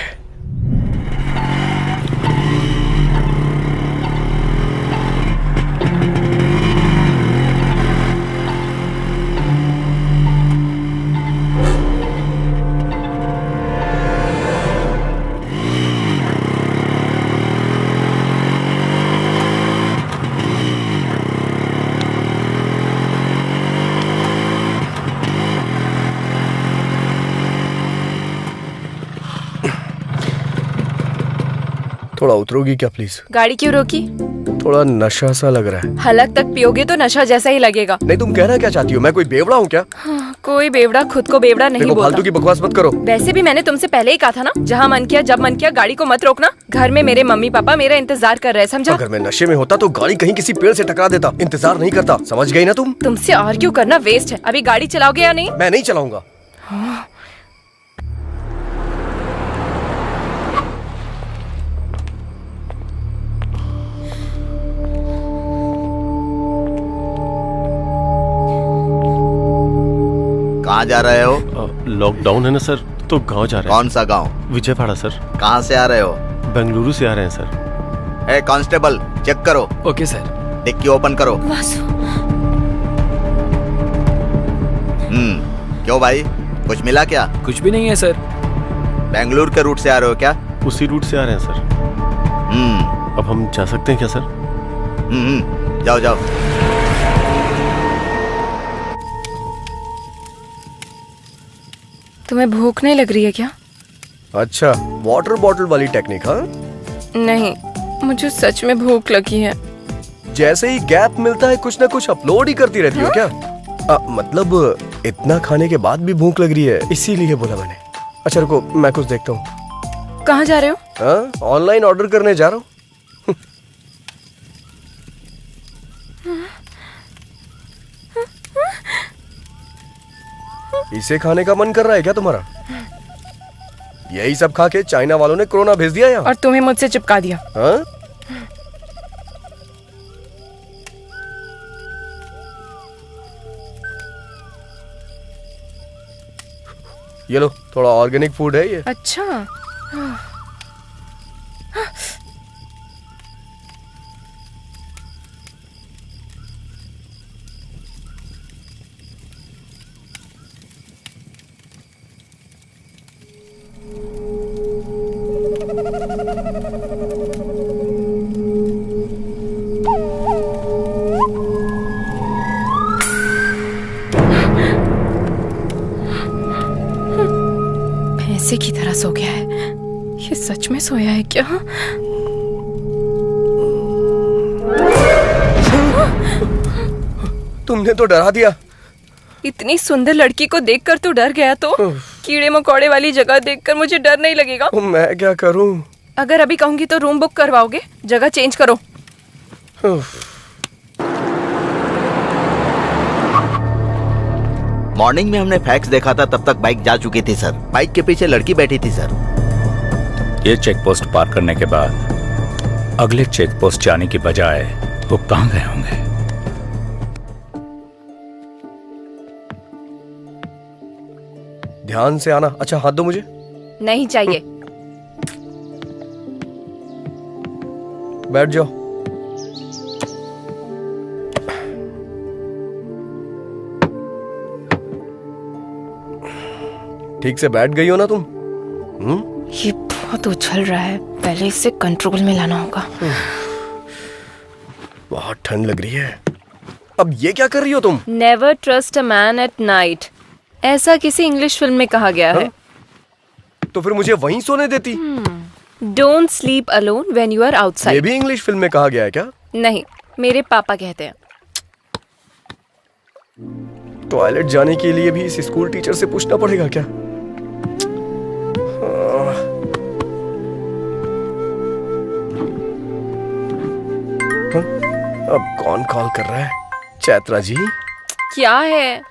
Speaker 13: थोड़ा उतरोगी क्या प्लीज?
Speaker 2: गाड़ी क्यों रोकी?
Speaker 13: थोड़ा नशा सा लग रहा है।
Speaker 2: हलक तक पियोगे तो नशा जैसा ही लगेगा।
Speaker 13: नहीं, तुम कहना क्या चाहती हो? मैं कोई बेवड़ा हूँ क्या?
Speaker 2: हाँ, कोई बेवड़ा खुद को बेवड़ा नहीं
Speaker 13: देखो,
Speaker 2: बोलता।
Speaker 13: फालतू की बकवास मत करो।
Speaker 2: वैसे भी मैंने तुमसे पहले ही कहा था ना, जहाँ मन किया जब मन किया गाड़ी को मत रोकना। घर में मेरे मम्मी पापा मेरा इंतजार कर रहे हैं, समझा?
Speaker 13: अगर मैं नशे में होता तो गाड़ी कहीं किसी पेड़ से टकरा देता, इंतजार नहीं करता। समझ गई ना तुम?
Speaker 2: तुमसे आर्ग्यू करना वेस्ट है। अभी गाड़ी चलाओगे या नहीं?
Speaker 13: मैं नहीं चलाऊंगा।
Speaker 4: कहाँ जा रहे हो?
Speaker 10: लॉकडाउन है ना सर, तो गांव जा रहे हैं।
Speaker 4: कौन सा गांव?
Speaker 10: विजयवाड़ा सर।
Speaker 4: कहाँ से आ रहे हो?
Speaker 10: बेंगलुरु से आ रहे हैं सर।
Speaker 4: ए कांस्टेबल, चेक करो।
Speaker 1: Okay sir.
Speaker 4: डिक्की ओपन करो। क्यों भाई, कुछ मिला क्या?
Speaker 1: कुछ भी नहीं है सर।
Speaker 4: बेंगलुरु के रूट से आ रहे हो क्या?
Speaker 10: उसी रूट से आ रहे हैं सर। अब हम जा सकते हैं क्या सर?
Speaker 4: जाओ जाओ।
Speaker 2: तुम्हें भूख नहीं लग रही है क्या?
Speaker 13: अच्छा, वाटर बॉटल वाली टेक्निक? हाँ
Speaker 2: नहीं, मुझे सच में भूख लगी है।
Speaker 13: जैसे ही गैप मिलता है कुछ ना कुछ अपलोड ही करती रहती हो क्या? मतलब इतना खाने के बाद भी भूख लग रही है, इसीलिए बोला मैंने। अच्छा रुको, मैं कुछ देखता हूँ।
Speaker 2: कहाँ जा रहे हो?
Speaker 13: ऑनलाइन ऑर्डर करने जा रहा हूँ। इसे खाने का मन कर रहा है क्या तुम्हारा? यही सब खा के चाइना वालों ने कोरोना भेज दिया यहाँ।
Speaker 2: और तुम्हें मुझसे चिपका दिया।
Speaker 13: हाँ? ये लो, थोड़ा ऑर्गेनिक फूड है ये।
Speaker 2: अच्छा। भैंसे की तरह सो गया है। ये सच में सोया है क्या?
Speaker 13: तुमने तो डरा दिया।
Speaker 2: इतनी सुंदर लड़की को देखकर तू डर गया तो कीड़े मकोड़े वाली जगह देखकर मुझे डर नहीं लगेगा?
Speaker 13: मैं क्या करूं?
Speaker 2: अगर अभी कहूंगी तो रूम बुक करवाओगे? जगह चेंज करो।
Speaker 4: मॉर्निंग में हमने फैक्स देखा था, तब तक बाइक जा चुकी थी सर। बाइक के पीछे लड़की बैठी थी सर।
Speaker 6: ये चेक पोस्ट पार करने के बाद अगले चेक पोस्ट जाने की बजाय वो कहाँ गए होंगे?
Speaker 13: ध्यान से आना। अच्छा हाथ दो मुझे।
Speaker 2: नहीं चाहिए।
Speaker 13: बैठ जाओ। ठीक से बैठ गई हो ना तुम?
Speaker 2: ये बहुत उछल रहा है, पहले इसे कंट्रोल में लाना होगा।
Speaker 13: बहुत ठंड लग रही है। अब ये क्या कर रही हो तुम?
Speaker 2: Never trust a man at night, ऐसा किसी इंग्लिश फिल्म में कहा गया है।
Speaker 13: तो फिर मुझे वहीं सोने देती।
Speaker 2: Don't sleep alone when you are
Speaker 13: ये
Speaker 2: आउटसाइड।
Speaker 13: भी इंग्लिश फिल्म में कहा गया है क्या?
Speaker 2: नहीं, मेरे पापा कहते हैं।
Speaker 13: टॉयलेट जाने के लिए भी इस स्कूल टीचर से पूछना पड़ेगा क्या? अब कौन कॉल कर रहा है? चैत्रा जी?
Speaker 2: क्या है?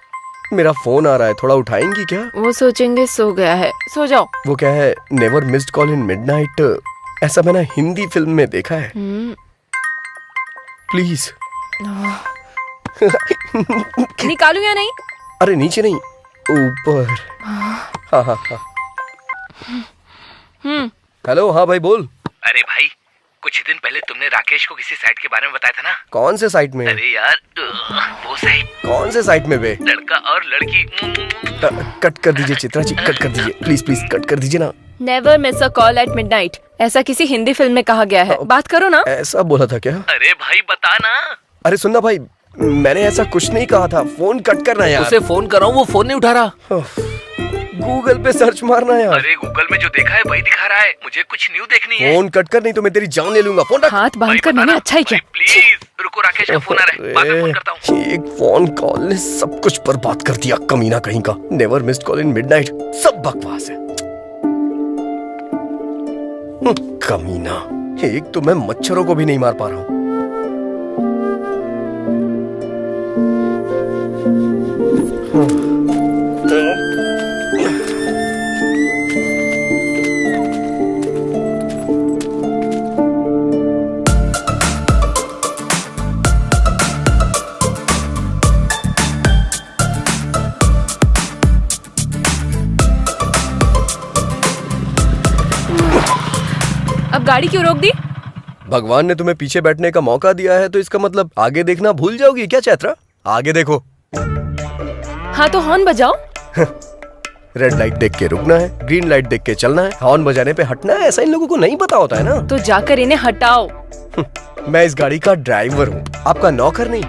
Speaker 13: मेरा फोन आ रहा है, थोड़ा उठाएंगी क्या?
Speaker 2: वो सोचेंगे सो गया है, सो जाओ।
Speaker 13: वो क्या है, never missed call in midnight, ऐसा मैंने हिंदी फिल्म में देखा है। प्लीज।
Speaker 2: निकालू या नहीं?
Speaker 13: अरे नीचे नहीं, ऊपर। हाँ हाँ हाँ। हेलो, हाँ भाई बोल।
Speaker 3: अरे भाई, कुछ दिन पहले तुमने राकेश को किसी साइट के बारे में बताया था ना?
Speaker 13: कौन से साइट में?
Speaker 3: अरे यार, वो साइट।
Speaker 13: कौन से साइट में बे?
Speaker 3: लड़का और लड़की।
Speaker 13: कट कर दीजिए चित्रा जी, कट कर दीजिए प्लीज प्लीज, कट कर दीजिए ना।
Speaker 2: Never miss a call at midnight, ऐसा किसी हिंदी फिल्म में कहा गया है। बात करो ना।
Speaker 13: ऐसा बोला था क्या?
Speaker 3: अरे भाई बता ना।
Speaker 13: अरे सुनना भाई, मैंने ऐसा कुछ नहीं कहा था। फोन कट करना यार।
Speaker 3: उसे फोन कर रहा हूँ, वो फोन नहीं उठा रहा।
Speaker 13: गूगल पे सर्च मारना यार।
Speaker 3: अरे गूगल में जो देखा है वही दिखा रहा है, मुझे कुछ न्यू देखनी है।
Speaker 13: फोन कट कर, नहीं तो मैं तेरी जान ले लूंगा। फोन रख।
Speaker 2: हाथ बांध कर मैंने अच्छा ही किया।
Speaker 3: प्लीज रुको, राकेश का फोन आ रहा है, बाद में फोन करता हूँ।
Speaker 13: एक फोन कॉल ने सब कुछ बर्बाद कर दिया, कमीना कहीं का। Never missed call in midnight, सब बकवास है। कमीना, एक तो मैं मच्छरों को भी नहीं मार पा रहा हूँ।
Speaker 2: अब गाड़ी क्यों रोक दी?
Speaker 13: भगवान ने तुम्हें पीछे बैठने का मौका दिया है, तो इसका मतलब आगे देखना भूल जाओगी क्या चैत्रा? आगे देखो।
Speaker 2: हाँ तो हॉर्न बजाओ।
Speaker 13: रेड लाइट देख के रुकना है, ग्रीन लाइट देख के चलना है, हॉर्न बजाने पे हटना है। ऐसा इन लोगों को नहीं पता होता है ना।
Speaker 2: तो जाकर इन्हें हटाओ।
Speaker 13: मैं इस गाड़ी का ड्राइवर हूँ, आपका नौकर नहीं।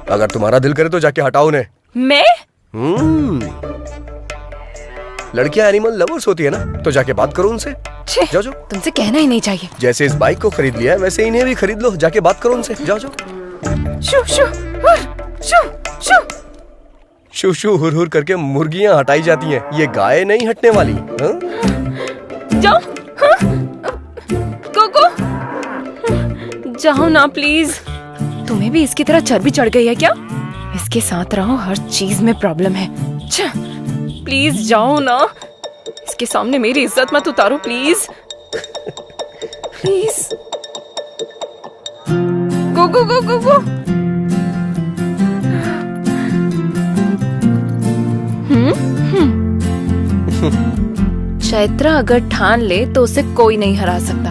Speaker 13: अगर तुम्हारा दिल करे तो जाके हटाओ उन्हें।
Speaker 2: मैं?
Speaker 13: लड़कियां एनिमल लवर्स होती है ना, तो जाके बात करो उनसे। जाओ जाओ।
Speaker 2: तुमसे कहना ही नहीं चाहिए।
Speaker 13: जैसे इस बाइक को खरीद लिया है, वैसे इन्हें भी खरीद लो। जाके बात करो उनसे। जाओ जाओ।
Speaker 2: शू शू शू शू
Speaker 13: शू शू हुर हुर करके मुर्गियां हटाई जाती हैं, ये गाय नहीं हटने वाली।
Speaker 2: जाओ। कोको, जाओ ना प्लीज। तुम्हें भी इसकी तरह चर्बी चढ़ गई है क्या? इसके साथ रहो, हर चीज में प्रॉब्लम है। प्लीज जाओ ना, इसके सामने मेरी इज्जत मत उतारो प्लीज। प्लीज गो गो गो गो गो। चैत्रा अगर ठान ले तो उसे कोई नहीं हरा सकता।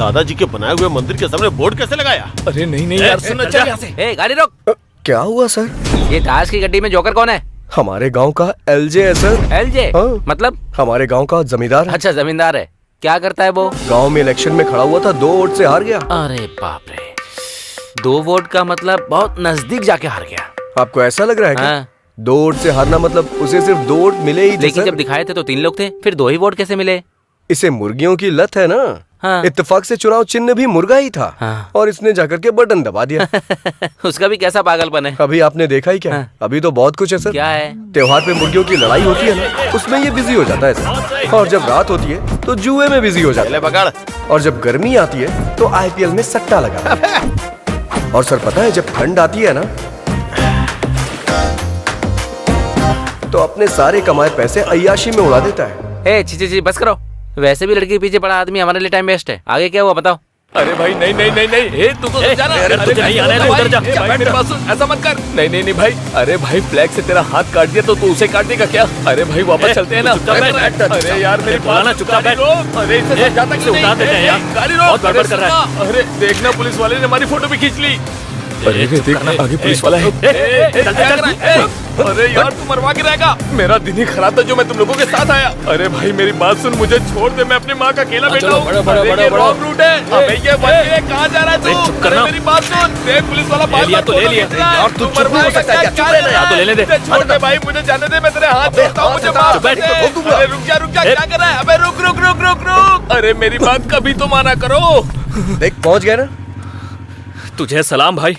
Speaker 12: दादाजी के बनाए हुए मंदिर के सामने बोर्ड कैसे लगाया?
Speaker 1: अरे नहीं नहीं यार, सुनो चल यहाँ से।
Speaker 11: ए गाड़ी रोक।
Speaker 13: क्या हुआ सर?
Speaker 11: ये ताश की गड्डी में जोकर कौन है?
Speaker 13: हमारे गांव का एलजे है सर।
Speaker 11: एलजे?
Speaker 13: हाँ।
Speaker 11: मतलब?
Speaker 13: हमारे गांव का जमींदार है।
Speaker 11: अच्छा जमींदार है। क्या करता है वो?
Speaker 13: गांव में इलेक्शन में खड़ा हुआ था, 2 वोट से हार गया।
Speaker 11: अरे बाप रे, 2 वोट का मतलब बहुत नजदीक जाके हार गया।
Speaker 13: आपको ऐसा लग रहा है क्या?
Speaker 11: हाँ।
Speaker 13: 2 वोट से हारना मतलब उसे सिर्फ 2 वोट मिले ही थे
Speaker 11: लेकिन
Speaker 13: सर।
Speaker 11: जब दिखाए थे तो 3 लोग थे, फिर 2 ही वोट कैसे मिले?
Speaker 13: इसे मुर्गियों की लत है ना।
Speaker 11: हाँ।
Speaker 13: इत्तेफाक से चुनाव चिन्ह भी मुर्गा ही था।
Speaker 11: हाँ।
Speaker 13: और इसने जाकर के बटन दबा दिया।
Speaker 11: उसका भी कैसा पागलपन है।
Speaker 13: अभी आपने देखा ही क्या?
Speaker 11: हाँ।
Speaker 13: अभी तो बहुत कुछ है सर।
Speaker 11: क्या है?
Speaker 13: त्योहार पे मुर्गियों की लड़ाई होती है ना, उसमें ये बिजी हो जाता है सर। और जब रात होती है तो जुए में बिजी हो जाता है।
Speaker 12: पकड़।
Speaker 13: और जब गर्मी आती है तो आईपीएल में सट्टा लगाता है। और सर पता है जब ठंड आती है ना, तो अपने सारे कमाए पैसे अय्याशी में उड़ा देता है।
Speaker 11: ए ची बस करो। वैसे भी लड़की के पीछे पड़ा आदमी हमारे लिए टाइम वेस्ट है। आगे क्या हुआ बताओ?
Speaker 3: अरे भाई नहीं नहीं नहीं नहीं, तू तो समझा ना।
Speaker 1: अरे तुझे नहीं आना है तो उधर जा।
Speaker 3: भाई मेरी बात सुन, ऐसा मत कर। नहीं नहीं नहीं भाई, अरे भाई फ्लैग से तेरा हाथ काट दिया तो तू उसे काट देगा क्या? अरे भाई वापस चलते हैं ना। अरे यार मेरी बात ना, चुपचाप बैठ। अरे इसे समझाता कि
Speaker 1: उतार देते हैं यार,
Speaker 3: गाड़ी रोक।
Speaker 1: बहुत गड़बड़ कर रहा है।
Speaker 3: अरे देखना पुलिस वाले ने हमारी फोटो भी खींच ली। अरे देख आगे पुलिस वाला है। अरे यार तू मरवा के रहेगा। मेरा दिन ही खराब था जो मैं तुम लोगों के साथ आया। अरे भाई मेरी बात सुन, मुझे छोड़ दे, मैं अपनी माँ का अकेला बेटा हूँ। ये रॉन्ग रूट है। अबे ये कहाँ जा रहा है तू?
Speaker 1: चुप करना।
Speaker 3: मेरी बात सुन, देख पुलिस वाला
Speaker 1: ले लिया तो ले लिया।
Speaker 3: और तू चुप नहीं हो सकता क्या? चुप रहना यार।
Speaker 1: तो लेने दे।
Speaker 3: छोड़ दे भाई, मुझे जाने दे, मैं तेरे हाथ जोड़ता हूँ, मुझे माफ कर दे। अरे रुक जा क्या कर रहा है? अबे रुक रुक रुक रुक रुक। अरे मेरी बात कभी तो माना करो।
Speaker 13: देख पहुंच गए ना।
Speaker 1: तुझे सलाम भाई,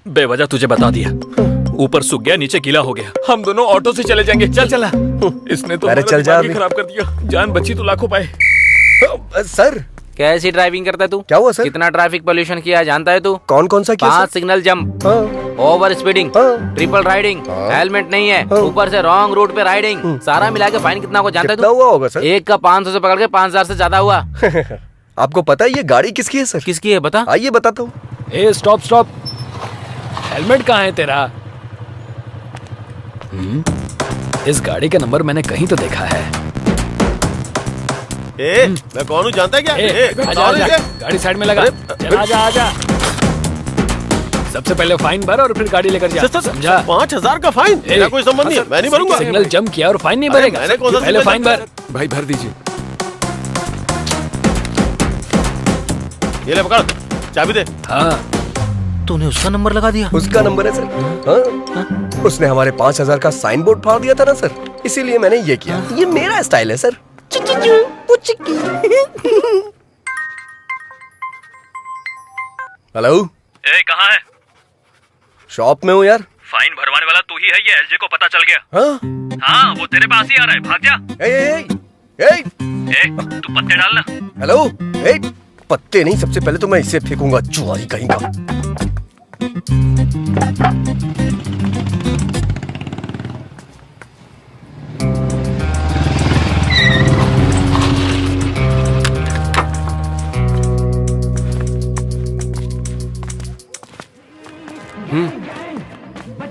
Speaker 1: बेवजह तुझे बता दिया। ऊपर सूख गया, नीचे गीला हो गया।
Speaker 3: हम दोनों ऑटो से चले जाएंगे। चल चला। इसने तो
Speaker 13: अरे
Speaker 3: हमारा
Speaker 13: चल जा
Speaker 3: दिमाग ही
Speaker 13: अभी।
Speaker 3: खराब कर दिया। जान बची तो लाखों पाए।
Speaker 13: सर
Speaker 11: कैसी ड्राइविंग करता है तू?
Speaker 13: क्या हुआ सर?
Speaker 11: कितना ट्रैफिक पोल्यूशन किया जानता है तू?
Speaker 13: कौन कौन सा किया
Speaker 11: 5
Speaker 13: सर?
Speaker 11: सिग्नल जंप,
Speaker 13: हाँ।
Speaker 11: ओवर स्पीडिंग,
Speaker 13: हाँ।
Speaker 11: ट्रिपल राइडिंग, हेलमेट नहीं है, ऊपर से रॉन्ग रूट पे राइडिंग, सारा मिला के फाइन कितना को जानता है
Speaker 13: कितना
Speaker 11: तू?
Speaker 13: हुआ होगा सर?
Speaker 11: एक का 500 से पकड़ के 5000 से ज्यादा हुआ।
Speaker 13: आपको पता है ये गाड़ी किसकी है सर?
Speaker 11: किसकी है बता?
Speaker 13: आइए बताता हूँ।
Speaker 5: ए स्टॉप स्टॉप, हेलमेट कहाँ है तेरा? इस गाड़ी का नंबर मैंने कहीं तो देखा है।
Speaker 12: मैं कौन हूँ जानता है क्या?
Speaker 5: आजा, आजा, गाड़ी साइड में लगा। चल आजा आजा। सबसे पहले फाइन भर और फिर गाड़ी लेकर जा। समझा?
Speaker 12: 5000 का फाइन? मेरा कोई संबंध नहीं है, मैं नहीं भरूंगा।
Speaker 5: सिग्नल जंप किया और फाइन नहीं भरेगा?
Speaker 12: मैंने कौन सा
Speaker 5: पहले
Speaker 12: सिग्नल
Speaker 5: फाइन भर।
Speaker 3: भाई भर दीजिए।
Speaker 12: ये ले पकड़, चाबी दे।
Speaker 5: हाँ
Speaker 11: तूने उसका नंबर लगा दिया?
Speaker 13: उसका नंबर है सर। हाँ? उसने हमारे 5000 का साइन बोर्ड फाड़ दिया था ना सर, इसीलिए मैंने ये किया। ये मेरा स्टाइल है सर। हेलो,
Speaker 1: ए कहाँ है?
Speaker 13: शॉप में हूँ यार।
Speaker 1: फाइन भरवाने वाला तू ही है, ये एलजे को पता चल गया।
Speaker 13: हाँ?
Speaker 1: हाँ वो तेरे पास ही आ रहा है, भाग जा।
Speaker 13: ए,
Speaker 1: तू पत्ते डालना।
Speaker 13: हेलो, पत्ते नहीं, सबसे पहले तो मैं इसे फेंकूंगा, जुआरी कहीं का।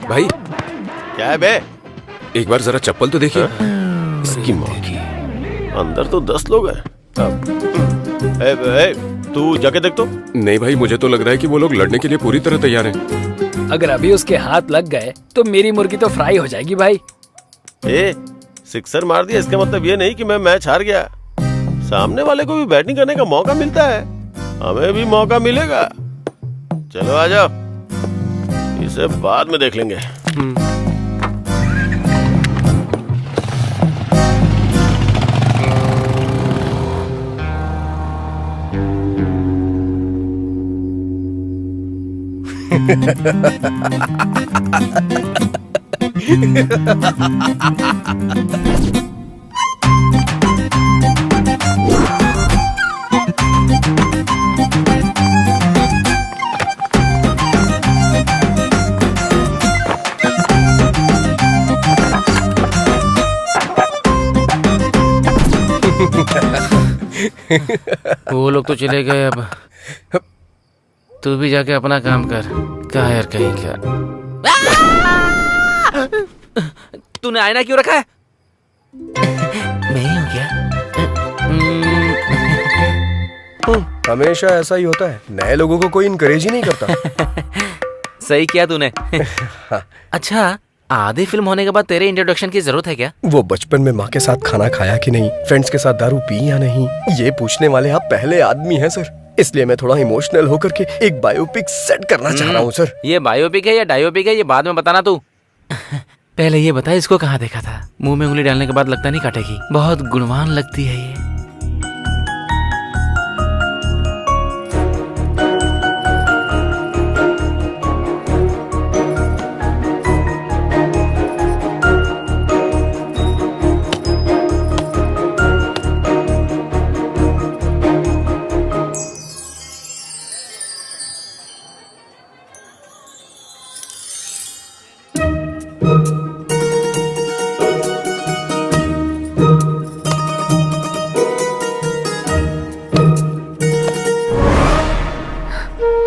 Speaker 7: भाई
Speaker 12: क्या है बे?
Speaker 7: एक बार जरा चप्पल तो देखिए।
Speaker 12: इसकी माँ की, अंदर तो 10 लोग हैं। तू जाके देख तो।
Speaker 7: नहीं भाई, मुझे तो लग रहा है कि वो लोग लड़ने के लिए पूरी तरह तैयार हैं।
Speaker 5: अगर अभी उसके हाथ लग गए तो मेरी मुर्गी तो फ्राई हो जाएगी भाई।
Speaker 12: सिक्सर मार दिया इसका मतलब ये नहीं कि मैं मैच हार गया। सामने वाले को भी बैटिंग करने का मौका मिलता है, हमें भी मौका मिलेगा। चलो आ जाओ, इसे बाद में देख लेंगे।
Speaker 11: वो लोग तो चले गए, अब तू भी जाके अपना काम कर। क्या यार कहीं क्या? तूने आईना क्यों रखा है? मैं ही हूँ क्या?
Speaker 13: हमेशा ऐसा ही होता है, नए लोगों को कोई इनकरेज ही नहीं करता।
Speaker 11: सही किया तूने। अच्छा, आधी फिल्म होने के बाद तेरे इंट्रोडक्शन की जरूरत है क्या?
Speaker 13: वो बचपन में माँ के साथ खाना खाया कि नहीं, फ्रेंड्स के साथ दारू पी या नहीं, ये पूछने वाले आप पहले आदमी हैं सर। इसलिए मैं थोड़ा इमोशनल होकर के एक बायोपिक सेट करना चाह रहा हूँ सर।
Speaker 11: ये बायोपिक है या डायोपिक है, ये बाद में बताना तू। पहले ये बता, इसको कहाँ देखा था? मुंह में उंगली डालने के बाद लगता नहीं काटेगी। बहुत गुणवान लगती है ये।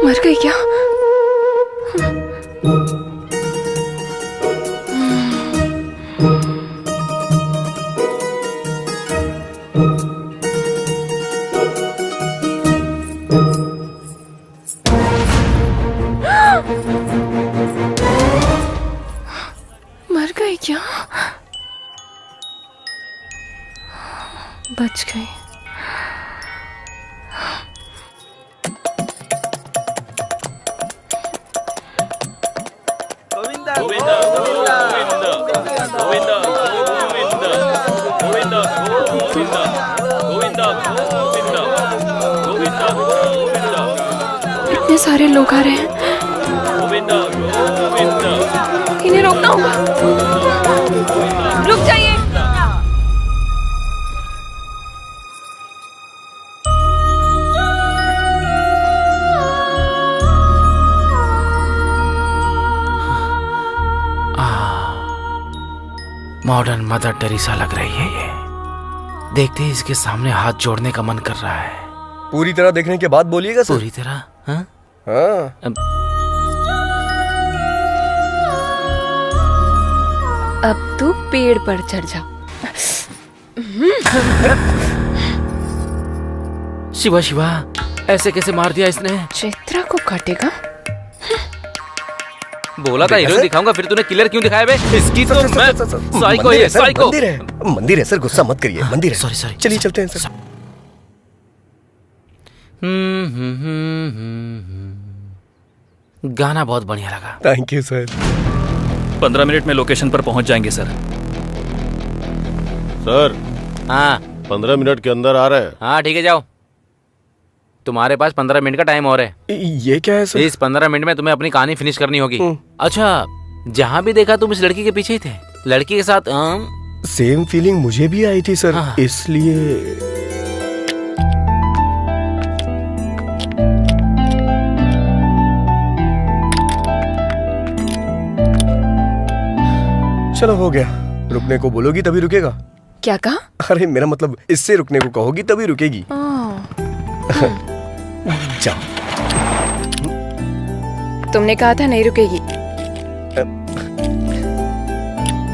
Speaker 2: मर गई क्या? मर गई क्या? बच गई। इतने सारे लोग आ रहे हैं, इन्हें रोकना होगा। रुक जाइए।
Speaker 11: मॉडर्न मदर टेरेसा लग रही है ये। देखते ही इसके सामने हाथ जोड़ने का मन कर रहा है।
Speaker 13: पूरी तरह देखने के बाद बोलिएगा सर।
Speaker 11: पूरी तरह? हाँ?
Speaker 13: हाँ।
Speaker 2: अब तू पेड़ पर चढ़ जा।
Speaker 11: शिवा शिवा, ऐसे कैसे मार दिया इसने?
Speaker 2: चित्रा को काटेगा?
Speaker 11: बोला था हीरो दिखाऊंगा, फिर तूने किलर क्यों दिखाया बे? इसकी तो मैं साइको है, साइको।
Speaker 13: मंदिर है सर, गुस्सा मत करिए। मंदिर है।
Speaker 11: Sorry sorry.
Speaker 13: चलिए चलते हैं सर।
Speaker 11: गाना बहुत बढ़िया लगा।
Speaker 13: Thank you sir.
Speaker 1: 15 मिनट में लोकेशन पर पहुंच जाएंगे सर।
Speaker 12: सर।
Speaker 11: हाँ
Speaker 12: 15 मिनट के अंदर आ रहे हैं।
Speaker 11: हाँ ठीक है, जाओ। तुम्हारे पास 15 मिनट का टाइम और है।
Speaker 13: ये क्या है सर?
Speaker 11: इस 15 मिनट में तुम्हें अपनी कहानी फिनिश करनी होगी। अच्छा, जहाँ भी देखा तुम इस लड़की के पीछे ही थे। लड़की के साथ
Speaker 13: सेम फीलिंग मुझे भी आई थी सर। हाँ। इसलिए चलो हो गया। रुकने को बोलोगी तभी रुकेगा।
Speaker 2: क्या कहा?
Speaker 13: अरे मेरा मतलब इससे रुकने को कहोगी तभी रुकेगी। जाओ।
Speaker 2: तुमने कहा था नहीं रुकेगी।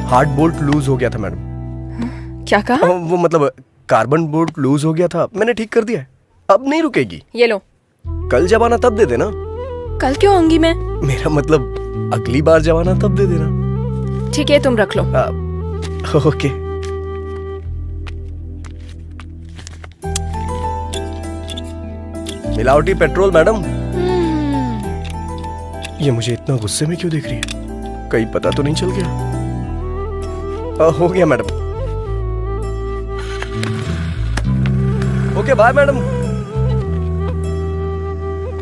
Speaker 13: हार्ड बोल्ट लूज हो गया था मैडम।
Speaker 2: क्या कहा?
Speaker 13: वो मतलब कार्बन बोल्ट लूज हो गया था, मैंने ठीक कर दिया है। अब नहीं रुकेगी।
Speaker 2: ये लो।
Speaker 13: कल जब आना तब दे देना।
Speaker 2: कल क्यों आऊंगी मैं?
Speaker 13: मेरा मतलब अगली बार जब आना तब दे देना।
Speaker 2: ठीक है, तुम रख लो।
Speaker 13: ओके। मिलावटी पेट्रोल मैडम। ये मुझे इतना गुस्से में क्यों देख रही है? कहीं पता तो नहीं चल गया? हो गया madam. Okay bye madam.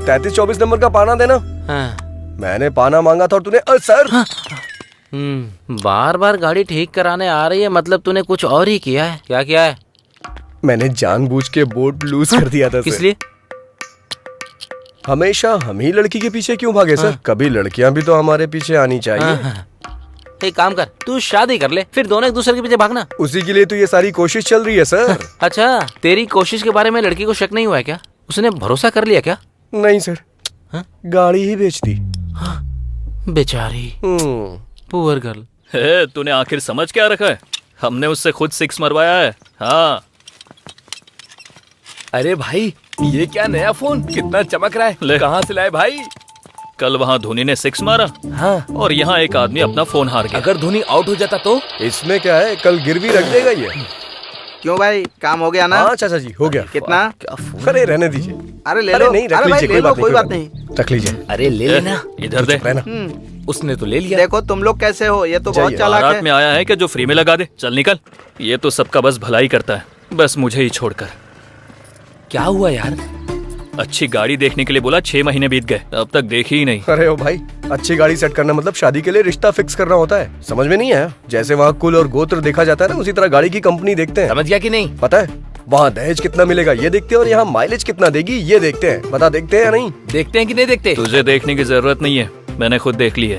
Speaker 13: 33-24 number का पाना देना।
Speaker 11: हाँ।
Speaker 13: मैंने पाना मांगा था और तूने सर।
Speaker 11: हाँ। बार बार गाड़ी ठीक कराने आ रही है, मतलब तूने कुछ और ही किया है। क्या किया है?
Speaker 13: मैंने जानबूझ के बोर्ड लूज कर दिया था।
Speaker 11: किस लिए?
Speaker 13: हमेशा हम ही लड़की के पीछे क्यों भागे सर? कभी लड़कियां भी तो हमारे पीछे आनी चाहिए।
Speaker 11: एक काम कर, तू शादी कर ले, फिर दोनों एक दूसरे के पीछे भागना।
Speaker 13: उसी के लिए तो ये सारी कोशिश चल रही है सर।
Speaker 11: अच्छा, तेरी कोशिश के बारे में लड़की को शक नहीं हुआ है क्या? उसने भरोसा कर लिया क्या?
Speaker 13: नहीं सर। गाड़ी ही बेच दी।
Speaker 11: बेचारी पुअर गर्ल।
Speaker 1: तूने आखिर समझ क्या रखा है? हमने उससे खुद 6 मरवाया है। हाँ।
Speaker 3: अरे भाई, ये क्या नया फोन, कितना चमक रहा है।
Speaker 1: ले।
Speaker 3: कहाँ से लाए भाई?
Speaker 1: कल वहाँ धोनी ने 6 मारा
Speaker 3: हाँ,
Speaker 1: और यहाँ एक आदमी अपना फोन हार गया।
Speaker 3: अगर धोनी आउट हो जाता तो?
Speaker 13: इसमें क्या है, कल गिरवी रख देगा ये।
Speaker 4: क्यों भाई, काम हो गया ना?
Speaker 13: हाँ चाचा जी, हो गया।
Speaker 4: कितना?
Speaker 13: अरे रहने दीजिए।
Speaker 4: अरे ले
Speaker 13: अरे
Speaker 4: लो।
Speaker 13: नहीं, रख
Speaker 4: अरे भाई
Speaker 13: लीजिए,
Speaker 4: ले लो, कोई बात
Speaker 13: कोई
Speaker 4: नहीं।
Speaker 13: रख लीजिए।
Speaker 3: अरे ले लेना।
Speaker 1: इधर दे।
Speaker 13: रहना।
Speaker 3: उसने तो ले लिया।
Speaker 4: देखो तुम लोग कैसे हो, ये तो बहुत
Speaker 13: जाइए।
Speaker 4: चालाक
Speaker 1: बारात
Speaker 4: है।
Speaker 1: में आया है कि जो फ्री में लगा दे। चल निकल। ये तो सबका बस भलाई करता है, बस मुझे ही छोड़कर।
Speaker 3: क्या हुआ यार?
Speaker 1: अच्छी गाड़ी देखने के लिए बोला, 6 महीने बीत गए, अब तक देखी ही नहीं।
Speaker 13: अरे ओ भाई, अच्छी गाड़ी सेट करना मतलब शादी के लिए रिश्ता फिक्स करना होता है। समझ में नहीं आया? जैसे वहाँ कुल और गोत्र देखा जाता है ना, उसी तरह गाड़ी की कंपनी देखते हैं।
Speaker 3: समझ गया कि नहीं?
Speaker 13: पता है, वहाँ दहेज कितना मिलेगा ये देखते हैं और यहाँ माइलेज कितना देगी ये देखते हैं। बता, देखते हैं या नहीं?
Speaker 3: देखते हैं कि नहीं देखते?
Speaker 1: तुझे देखने की जरूरत नहीं है, मैंने खुद देख ली है।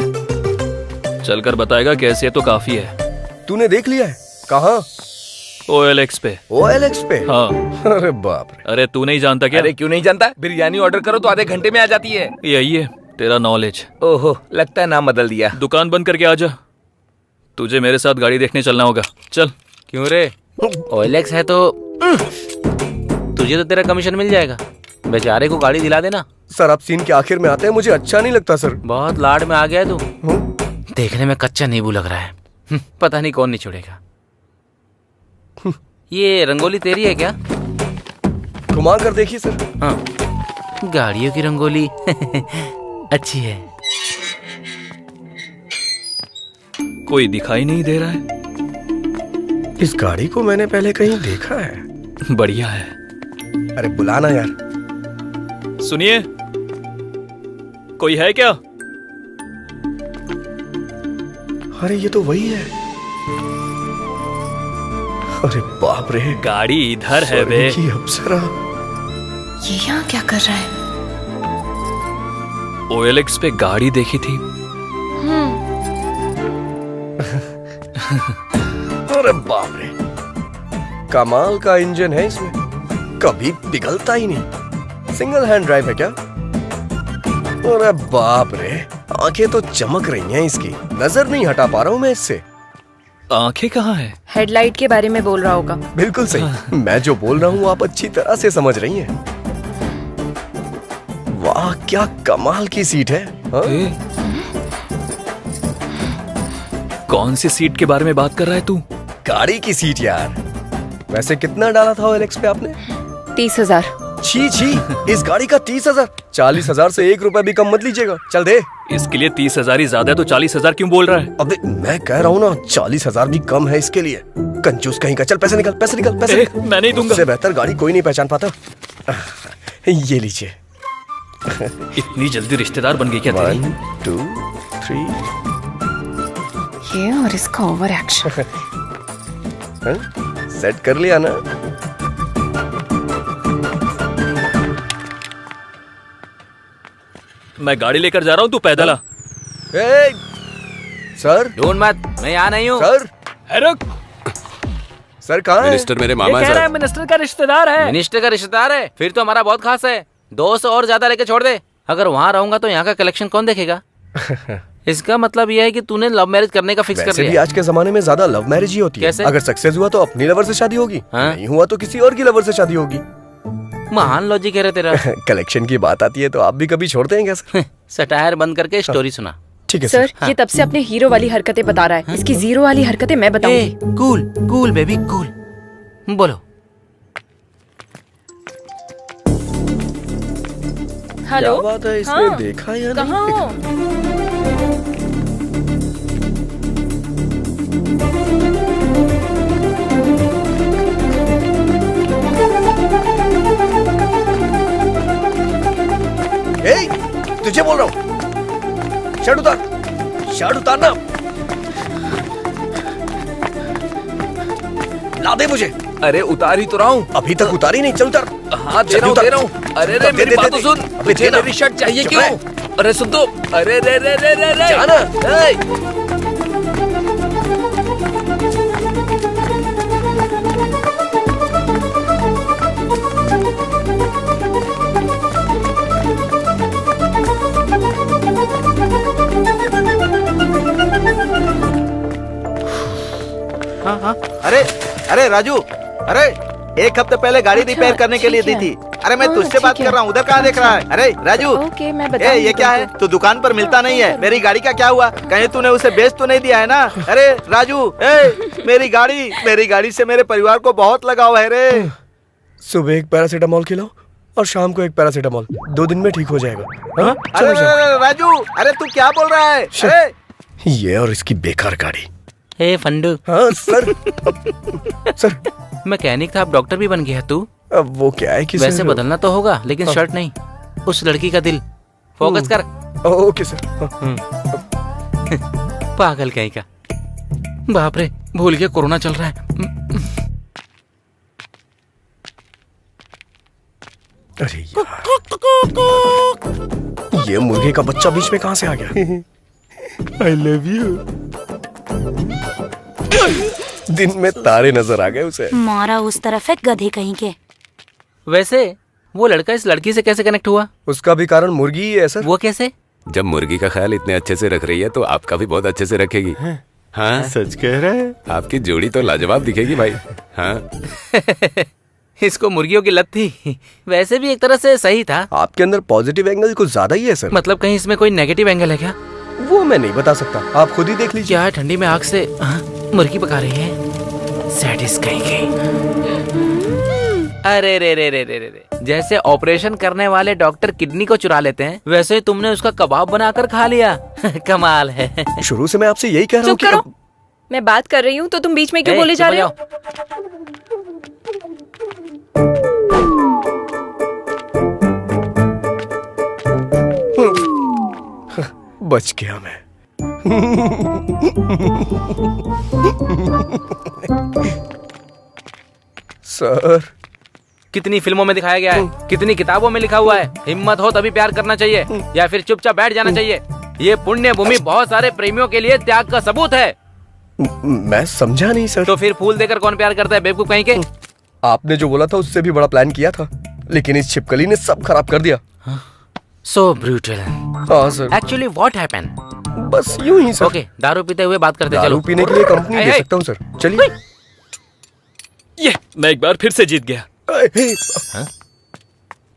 Speaker 1: चलकर बताएगा कैसे है तो काफी है।
Speaker 13: तूने देख लिया है? कहाँ?
Speaker 1: OLX पे।
Speaker 13: OLX पे?
Speaker 1: हाँ।
Speaker 13: अरे बाप रे।
Speaker 1: अरे तू नहीं जानता क्या?
Speaker 3: अरे क्यों नहीं जानता? बिरयानी ऑर्डर करो तो आधे घंटे में आ जाती है।
Speaker 1: यही है तेरा नॉलेज।
Speaker 3: ओहो, लगता है नाम बदल दिया।
Speaker 1: दुकान बंद करके आ जा, तुझे मेरे साथ गाड़ी देखने चलना होगा। चल।
Speaker 11: क्यों रे? OLX है तो तुझे तो तेरा कमीशन मिल जाएगा। बेचारे को गाड़ी दिला देना।
Speaker 13: सर आप सीन के आखिर में आते हैं, मुझे अच्छा नहीं लगता सर।
Speaker 11: बहुत लाड में आ गया है तू। देखने में कच्चा नींबू लग रहा है। पता नहीं कौन नहीं छोड़ेगा। ये रंगोली तेरी है क्या?
Speaker 13: घुमा कर देखिए सर।
Speaker 11: हाँ, गाड़ियों की रंगोली अच्छी है।
Speaker 1: कोई दिखाई नहीं दे रहा है।
Speaker 13: इस गाड़ी को मैंने पहले कहीं देखा है।
Speaker 1: बढ़िया है।
Speaker 13: अरे बुलाना यार।
Speaker 1: सुनिए, कोई है क्या?
Speaker 13: अरे ये तो वही है। अरे बाप रे,
Speaker 1: गाड़ी इधर है बे।
Speaker 13: स्वर्ग की अप्सरा।
Speaker 2: ये यहाँ क्या कर रहा है?
Speaker 1: OLX पे गाड़ी देखी थी।
Speaker 13: अरे बाप रे, कमाल का इंजन है इसमें, कभी पिघलता ही नहीं। सिंगल हैंड ड्राइव है क्या? अरे बाप रे, आंखें तो चमक रही हैं इसकी, नजर नहीं हटा पा रहा हूँ मैं इससे।
Speaker 1: आंखें कहाँ है?
Speaker 2: हेडलाइट के बारे में बोल रहा होगा।
Speaker 13: बिल्कुल सही। मैं जो बोल रहा हूँ आप अच्छी तरह से समझ रही हैं। वाह क्या कमाल की सीट है। हाँ?
Speaker 1: कौन सी सीट के बारे में बात कर रहा है तू?
Speaker 13: गाड़ी की सीट यार। वैसे कितना डाला था OLX पे आपने?
Speaker 2: 30,000।
Speaker 13: छी छी, इस गाड़ी का 30,000? 40,000 से 1 रुपया भी कम मत लीजिएगा। चल दे।
Speaker 1: इसके लिए 30,000 ही ज्यादा है तो 40,000 क्यों बोल रहा है?
Speaker 13: अबे मैं कह रहा हूँ ना, 40,000 भी कम है इसके लिए। कंजूस कहीं का। चल पैसे निकल, पैसे निकल, पैसे निकल।
Speaker 1: मैं नहीं दूंगा।
Speaker 13: इससे बेहतर गाड़ी कोई नहीं पहचान पाता। ये लीजिए।
Speaker 1: इतनी जल्दी रिश्तेदार बन गई क्या तेरी?
Speaker 13: 1 2 3।
Speaker 2: ये और इसका ओवर एक्शन।
Speaker 13: सेट कर लिया ना?
Speaker 1: मैं गाड़ी लेकर जा रहा हूँ, तू पैदल आ।
Speaker 13: सर
Speaker 11: ढूंढ मत, मैं यहाँ नहीं हूँ।
Speaker 13: सर,
Speaker 1: रुक।
Speaker 13: सर कहाँ है?
Speaker 7: मिनिस्टर मेरे मामा है सर।
Speaker 11: मिनिस्टर का रिश्तेदार है। मिनिस्टर का रिश्तेदार है? फिर तो हमारा बहुत खास है। 200 और ज्यादा लेके छोड़ दे। अगर वहाँ रहूंगा तो यहाँ का कलेक्शन कौन देखेगा? इसका मतलब यह है कि तूने लव मैरिज करने का फिक्स कर
Speaker 13: वैसे
Speaker 11: लिया।
Speaker 13: भी आज के जमाने में ज्यादा लव मैरिज ही होती है।
Speaker 11: कैसे?
Speaker 13: अगर सक्सेस हुआ तो अपनी लवर से शादी होगी,
Speaker 11: हाँ?
Speaker 13: नहीं हुआ तो किसी और की लवर से शादी होगी।
Speaker 11: महान लॉजिक है रे तेरा।
Speaker 13: कलेक्शन की बात आती है तो आप भी कभी छोड़ते हैं क्या सर?
Speaker 11: सटायर बंद करके स्टोरी सुना।
Speaker 13: ठीक है
Speaker 2: सर, ये तब से अपने हीरो वाली हरकतें बता रहा है। इसकी जीरो वाली हरकतें मैं बताऊंगी।
Speaker 11: Cool cool baby cool. बोलो।
Speaker 2: हेलो,
Speaker 13: क्या बात है, इसने
Speaker 2: हाँ,
Speaker 13: देखा या
Speaker 2: कहाँ
Speaker 13: नहीं
Speaker 2: हो?
Speaker 13: तुझे बोल रहा हूँ, शर्ट उतार, शर्ट उतारना। ला दे मुझे।
Speaker 3: अरे उतार ही तो रहा हूँ।
Speaker 13: अभी तक उतारी नहीं, चल उतार।
Speaker 3: हाँ दे रहा हूँ, दे रहा हूँ। अरे रे मेरी बात तो सुन। तुझे मेरी शर्ट चाहिए क्यों? अरे सुन तो। अरे रे रे रे रे रे।
Speaker 13: जाना।
Speaker 4: हाँ हाँ। अरे अरे राजू, अरे 1 हफ्ते पहले गाड़ी रिपेयर करने के लिए दी थी, अरे मैं तुझसे बात कर रहा हूँ, उधर कहाँ देख रहा है? अरे राजू,
Speaker 2: ओके मैं
Speaker 4: ए
Speaker 2: बताऊंगी
Speaker 4: ये क्या है?
Speaker 2: तुमको।
Speaker 4: तू दुकान पर मिलता नहीं है। मेरी गाड़ी का क्या हुआ? कहीं तूने उसे बेच तो नहीं दिया है ना? अरे राजू, मेरी गाड़ी से मेरे परिवार को बहुत लगाव है रे।
Speaker 13: सुबह एक पैरासीटामोल खिलाओ और शाम को एक पैरासीटामोल, 2 दिन में ठीक हो जाएगा। हाँ?
Speaker 4: अरे राजू, अरे तू क्या बोल रहा है? अरे
Speaker 13: ये और इसकी बेकार गाड़ी।
Speaker 11: हे फंडू।
Speaker 13: हाँ सर। सर
Speaker 11: मैकेनिक था, अब डॉक्टर भी बन गया तू।
Speaker 13: अब वो क्या है कि
Speaker 11: वैसे
Speaker 13: सर,
Speaker 11: बदलना तो होगा, लेकिन शर्ट नहीं, उस लड़की का दिल। फोकस कर।
Speaker 13: Okay sir.
Speaker 11: पागल कहीं का। बाप रे, भूल गया कोरोना चल रहा है।
Speaker 13: अरे यार, ये मुर्गे का बच्चा बीच में कहाँ से आ गया? I love you. दिन में तारे नजर आ गए उसे।
Speaker 9: मारा उस तरफ है गधे कहीं के।
Speaker 11: वैसे वो लड़का इस लड़की से कैसे कनेक्ट हुआ?
Speaker 13: उसका भी कारण मुर्गी ही है सर।
Speaker 11: वो कैसे?
Speaker 7: जब मुर्गी का ख्याल इतने अच्छे से रख रही है तो आपका भी बहुत अच्छे से रखेगी। हाँ
Speaker 12: सच कह रहे हैं।
Speaker 7: आपकी जोड़ी तो लाजवाब दिखेगी भाई। हाँ
Speaker 11: इसको मुर्गियों की लत थी। वैसे भी एक तरह से सही था।
Speaker 13: आपके अंदर पॉजिटिव एंगल कुछ ज्यादा ही है सर।
Speaker 11: मतलब कहीं इसमें कोई नेगेटिव एंगल है क्या?
Speaker 13: वो मैं नहीं बता सकता, आप खुद ही देख लीजिए।
Speaker 11: क्या है, ठंडी में आग से मुर्गी पका रही है? सैडिस्ट कहीं की। अरे रे रे रे रे रे, जैसे ऑपरेशन करने वाले डॉक्टर किडनी को चुरा लेते हैं, वैसे तुमने उसका कबाब बनाकर खा लिया। कमाल है।
Speaker 13: शुरू से मैं आपसे यही कह रहा हूँ
Speaker 2: चुप करो, मैं बात कर रही हूँ तो तुम बीच में क्यों बोले जा रहे हो?
Speaker 13: बच गया मैं। सर,
Speaker 11: कितनी फिल्मों में दिखाया गया है, कितनी किताबों में लिखा हुआ है, हिम्मत हो तभी प्यार करना चाहिए या फिर चुपचाप बैठ जाना चाहिए। ये पुण्य भूमि बहुत सारे प्रेमियों के लिए त्याग का सबूत है।
Speaker 13: मैं समझा नहीं सर।
Speaker 11: तो फिर फूल देकर कौन प्यार करता है, बेवकूफ कहीं के?
Speaker 13: आपने जो बोला था उससे भी बड़ा प्लान किया था, लेकिन इस छिपकली ने सब खराब कर दिया।
Speaker 11: सो ब्रूटल।
Speaker 13: हाँ सर।
Speaker 11: Actually what happened?
Speaker 13: बस यूं ही सर।
Speaker 11: ओके, दारू पीते हुए बात करते चलो।
Speaker 13: दारू पीने के लिए कंपनी दे सकता हूँ सर, चलिए।
Speaker 1: ये मैं एक बार फिर से जीत गया।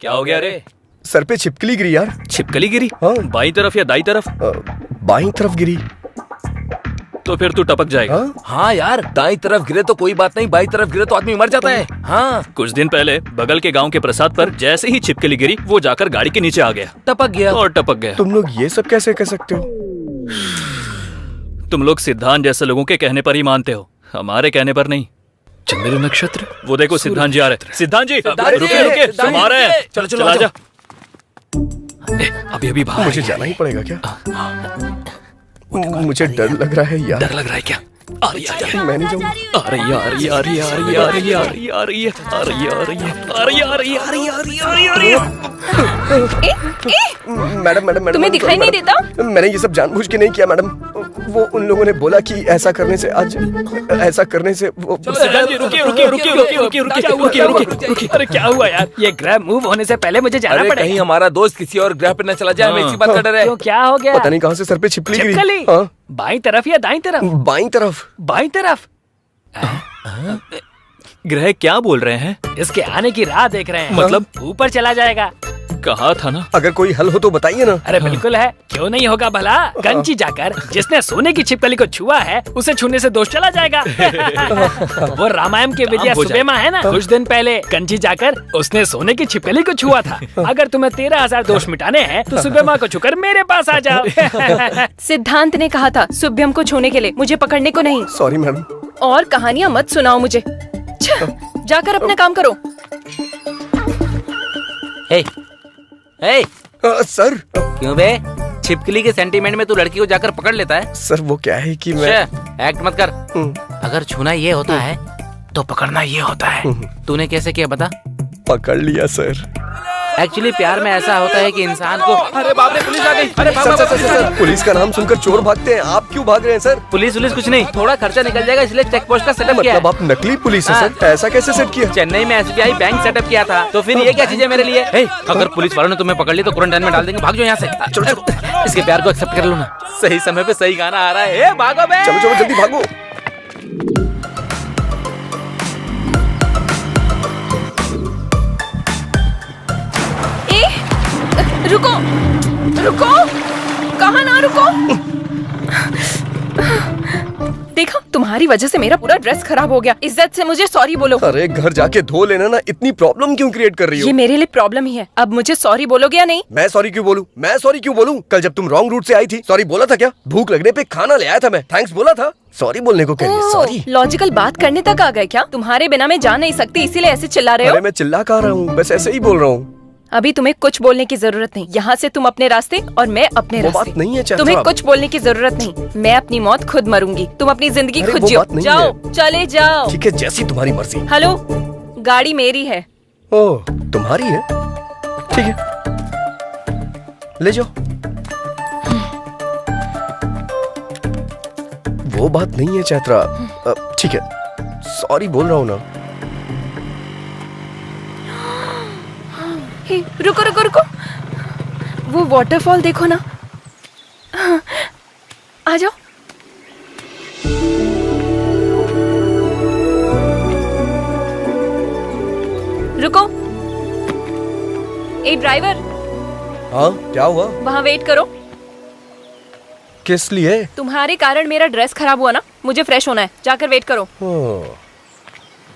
Speaker 1: क्या हो गया रे?
Speaker 13: सर पे छिपकली गिरी यार।
Speaker 1: छिपकली गिरी?
Speaker 13: हाँ।
Speaker 1: बाईं तरफ या दाईं तरफ?
Speaker 13: बाईं तरफ गिरी।
Speaker 1: तो फिर तू टपक जाएगा।
Speaker 3: हाँ यार, दाईं तरफ गिरे तो कोई बात नहीं, बाईं तरफ गिरे तो आदमी मर जाता है। हाँ,
Speaker 1: कुछ दिन पहले बगल के गांव के प्रसाद पर जैसे ही छिपकली गिरी, वो जाकर गाड़ी के नीचे आ गया,
Speaker 11: टपक गया
Speaker 1: और टपक गया।
Speaker 13: तुम लोग ये सब कैसे कह सकते हो?
Speaker 1: तुम लोग सिद्धांत जैसे लोगों के कहने पर ही मानते हो, हमारे कहने पर नहीं।
Speaker 3: चंद्र नक्षत्र।
Speaker 1: वो देखो सिद्धांत जी आ रहे। सिद्धांत जी रुकिए रुकिए, तुम आ रहे हैं।
Speaker 3: चलो चलो,
Speaker 1: चला जा। अभी अभी बाहर
Speaker 13: मुझे जाना ही पड़ेगा क्या? मुझे डर लग रहा है यार।
Speaker 1: डर लग रहा है क्या? आ रही है,
Speaker 13: मैं नहीं जाऊंगा।
Speaker 1: आ रही है, आ रही है, आ रही है, आ रही है, आ रही है, आ रही है, आ रही है, आ रही है, आ रही है, आ रही है, आ रही है, आ रही है, आ रही है, आ रही है, आ रही है।
Speaker 2: तुम्हें
Speaker 13: मैडम मैडम
Speaker 2: दिखाई नहीं देता?
Speaker 13: मैंने ये सब जानबूझ के नहीं किया मैडम। वो उन लोगों ने बोला कि ऐसा करने से आज ऐसा करने से वो।
Speaker 1: सिद्धांत जी रुकिए रुकिए रुकिए रुकिए रुकिए रुकिए रुकिए रुकिए रुकिए। अरे क्या हुआ यार?
Speaker 5: ये ग्रैब मूव होने से पहले मुझे जाना
Speaker 3: अरे
Speaker 5: पड़ेगा।
Speaker 3: कहीं हमारा दोस्त किसी और ग्रह पे न चला जाए, हमें इसी बात का डर है।
Speaker 5: तो क्या हो गया?
Speaker 13: पता नहीं कहाँ से सर पे छिपकली गिरी।
Speaker 5: छिपकली?
Speaker 13: हाँ,
Speaker 5: बाईं तरफ या दाईं तरफ?
Speaker 13: बाईं तरफ।
Speaker 5: बाईं तरफ।
Speaker 1: ग्रह क्या बोल रहे हैं?
Speaker 5: इसके आने की राह देख रहे हैं।
Speaker 1: मतलब?
Speaker 5: ऊपर चला जाएगा।
Speaker 1: कहा था ना।
Speaker 13: अगर कोई हल हो तो बताइए ना।
Speaker 5: अरे बिल्कुल है, क्यों नहीं होगा भला। कंची जाकर जिसने सोने की छिपकली को छुआ है, उसे छूने से दोष चला जाएगा। वो रामायण के विद्या सुबेमा है ना, कुछ दिन पहले कंची जाकर उसने सोने की छिपकली को छुआ था। अगर तुम्हें 13,000 दोष मिटाने हैं तो सुबेमा को छूकर मेरे पास आ जाओ।
Speaker 2: सिद्धांत ने कहा था शुभ्यम को छूने के लिए, मुझे पकड़ने को नहीं।
Speaker 13: Sorry madam.
Speaker 2: और कहानियां मत सुनाओ मुझे। जाकर अपना काम करो।
Speaker 13: सर।
Speaker 11: क्यों बे? छिपकली के सेंटीमेंट में तू लड़की को जाकर पकड़ लेता है?
Speaker 13: सर वो क्या है कि मैं
Speaker 11: एक्ट मत कर। अगर छूना ये होता है तो पकड़ना ये होता है। तूने कैसे किया बता?
Speaker 13: पकड़ लिया सर।
Speaker 11: एक्चुअली प्यार में ऐसा होता है कि इंसान को।
Speaker 3: अरे बाप रे, पुलिस आ गई। अरे
Speaker 13: sir, sir, sir, sir, police का नाम सुनकर चोर भागते हैं, आप क्यों भाग रहे हैं सर?
Speaker 11: पुलिस कुछ नहीं, थोड़ा खर्चा निकल जाएगा इसलिए चेक पोस्ट का सेटअप किया है।
Speaker 13: मतलब आप नकली पुलिस है सर? ऐसा कैसे सेट किया?
Speaker 11: चेन्नई में SBI बैंक सेटअप किया था, तो फिर ये क्या चीजें मेरे लिए? अगर पुलिस वालों ने तुम्हें पकड़ ली तो क्वारंटाइन में डाल देंगे। भाग जाओ यहाँ से। चलो चलो, इसके प्यार को एक्सेप्ट कर लो ना। सही समय पे सही गाना आ रहा है। भागो बे।
Speaker 13: चलो चलो जल्दी भागो।
Speaker 2: रुको रुको, कहाँ ना रुको। देखा, तुम्हारी वजह से मेरा पूरा ड्रेस खराब हो गया। इज्जत से मुझे सॉरी बोलो।
Speaker 13: अरे घर जाके धो लेना ना, इतनी प्रॉब्लम क्यों क्रिएट कर रही हो?
Speaker 2: ये मेरे लिए प्रॉब्लम ही है। अब मुझे सॉरी बोलोगे या नहीं?
Speaker 13: मैं सॉरी क्यों बोलूं? मैं सॉरी क्यों बोलूं? कल जब तुम रॉन्ग रूट से आई थी सॉरी बोला था क्या? भूख लगने पे खाना ले आया था मैं, थैंक्स बोला था। सॉरी बोलने को कह सॉरी?
Speaker 2: लॉजिकल बात करने तक आ गए क्या? तुम्हारे बिना मैं जा नहीं सकती, इसीलिए ऐसे चिल्ला रहे हो?
Speaker 13: अरे मैं चिल्ला कह रहा हूँ, बस ऐसे ही बोल रहा हूँ।
Speaker 2: अभी तुम्हें कुछ बोलने की जरूरत नहीं। यहाँ से तुम अपने रास्ते और मैं अपने
Speaker 13: वो
Speaker 2: रास्ते।
Speaker 13: बात नहीं है चैत्रा।
Speaker 2: तुम्हें कुछ बोलने की जरूरत नहीं। मैं अपनी मौत खुद मरूंगी, तुम अपनी जिंदगी
Speaker 13: अरे
Speaker 2: खुद
Speaker 13: वो
Speaker 2: जियो।
Speaker 13: बात नहीं
Speaker 2: जाओ, चले जाओ।
Speaker 13: ठीक है, जैसी तुम्हारी मर्जी।
Speaker 2: हेलो, गाड़ी मेरी है।
Speaker 13: ओह, तुम्हारी है? ठीक है, ले जाओ। वो बात नहीं है चैत्रा। ठीक है, सॉरी बोल रहा हूँ ना।
Speaker 2: हे, रुको रुको रुको, वो वाटरफॉल देखो ना। आ जाओ। रुको। ए ड्राइवर।
Speaker 13: हाँ, क्या हुआ?
Speaker 2: वहाँ वेट करो।
Speaker 13: किस लिए?
Speaker 2: तुम्हारे कारण मेरा ड्रेस खराब हुआ ना, मुझे फ्रेश होना है, जाकर वेट करो।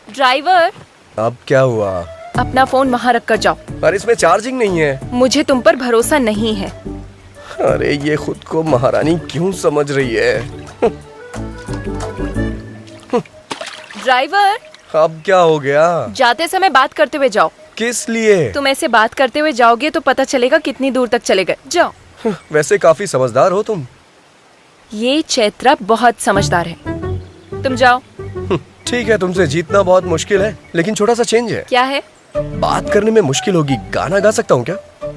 Speaker 2: ड्राइवर।
Speaker 13: अब क्या हुआ?
Speaker 2: अपना फोन वहाँ रख कर जाओ।
Speaker 13: पर इसमें चार्जिंग नहीं है।
Speaker 2: मुझे तुम पर भरोसा नहीं है।
Speaker 13: अरे ये खुद को महारानी क्यों समझ रही है?
Speaker 2: ड्राइवर।
Speaker 13: अब क्या हो गया?
Speaker 2: जाते समय बात करते हुए जाओ।
Speaker 13: किस लिए?
Speaker 2: तुम ऐसे बात करते हुए जाओगे तो पता चलेगा कितनी दूर तक चले गए। जाओ।
Speaker 13: वैसे काफी समझदार हो तुम।
Speaker 2: ये चैत्रा बहुत समझदार है। तुम जाओ।
Speaker 13: ठीक है, तुमसे जीतना बहुत मुश्किल है, लेकिन छोटा सा चेंज है।
Speaker 2: क्या है?
Speaker 13: बात करने में मुश्किल होगी, गाना गा सकता हूँ क्या?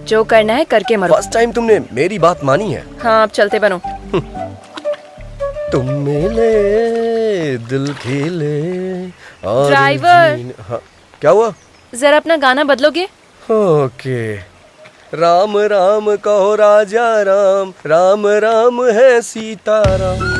Speaker 2: जो करना है करके मरो।
Speaker 13: फर्स्ट टाइम तुमने मेरी बात मानी है।
Speaker 2: हाँ, अब चलते बनो।
Speaker 13: तुम मिले दिल खिले और
Speaker 2: ड्राइवर।
Speaker 13: हाँ, क्या हुआ?
Speaker 2: जरा अपना गाना बदलोगे?
Speaker 13: ओके। राम राम कहो राजा राम, राम राम है सीताराम।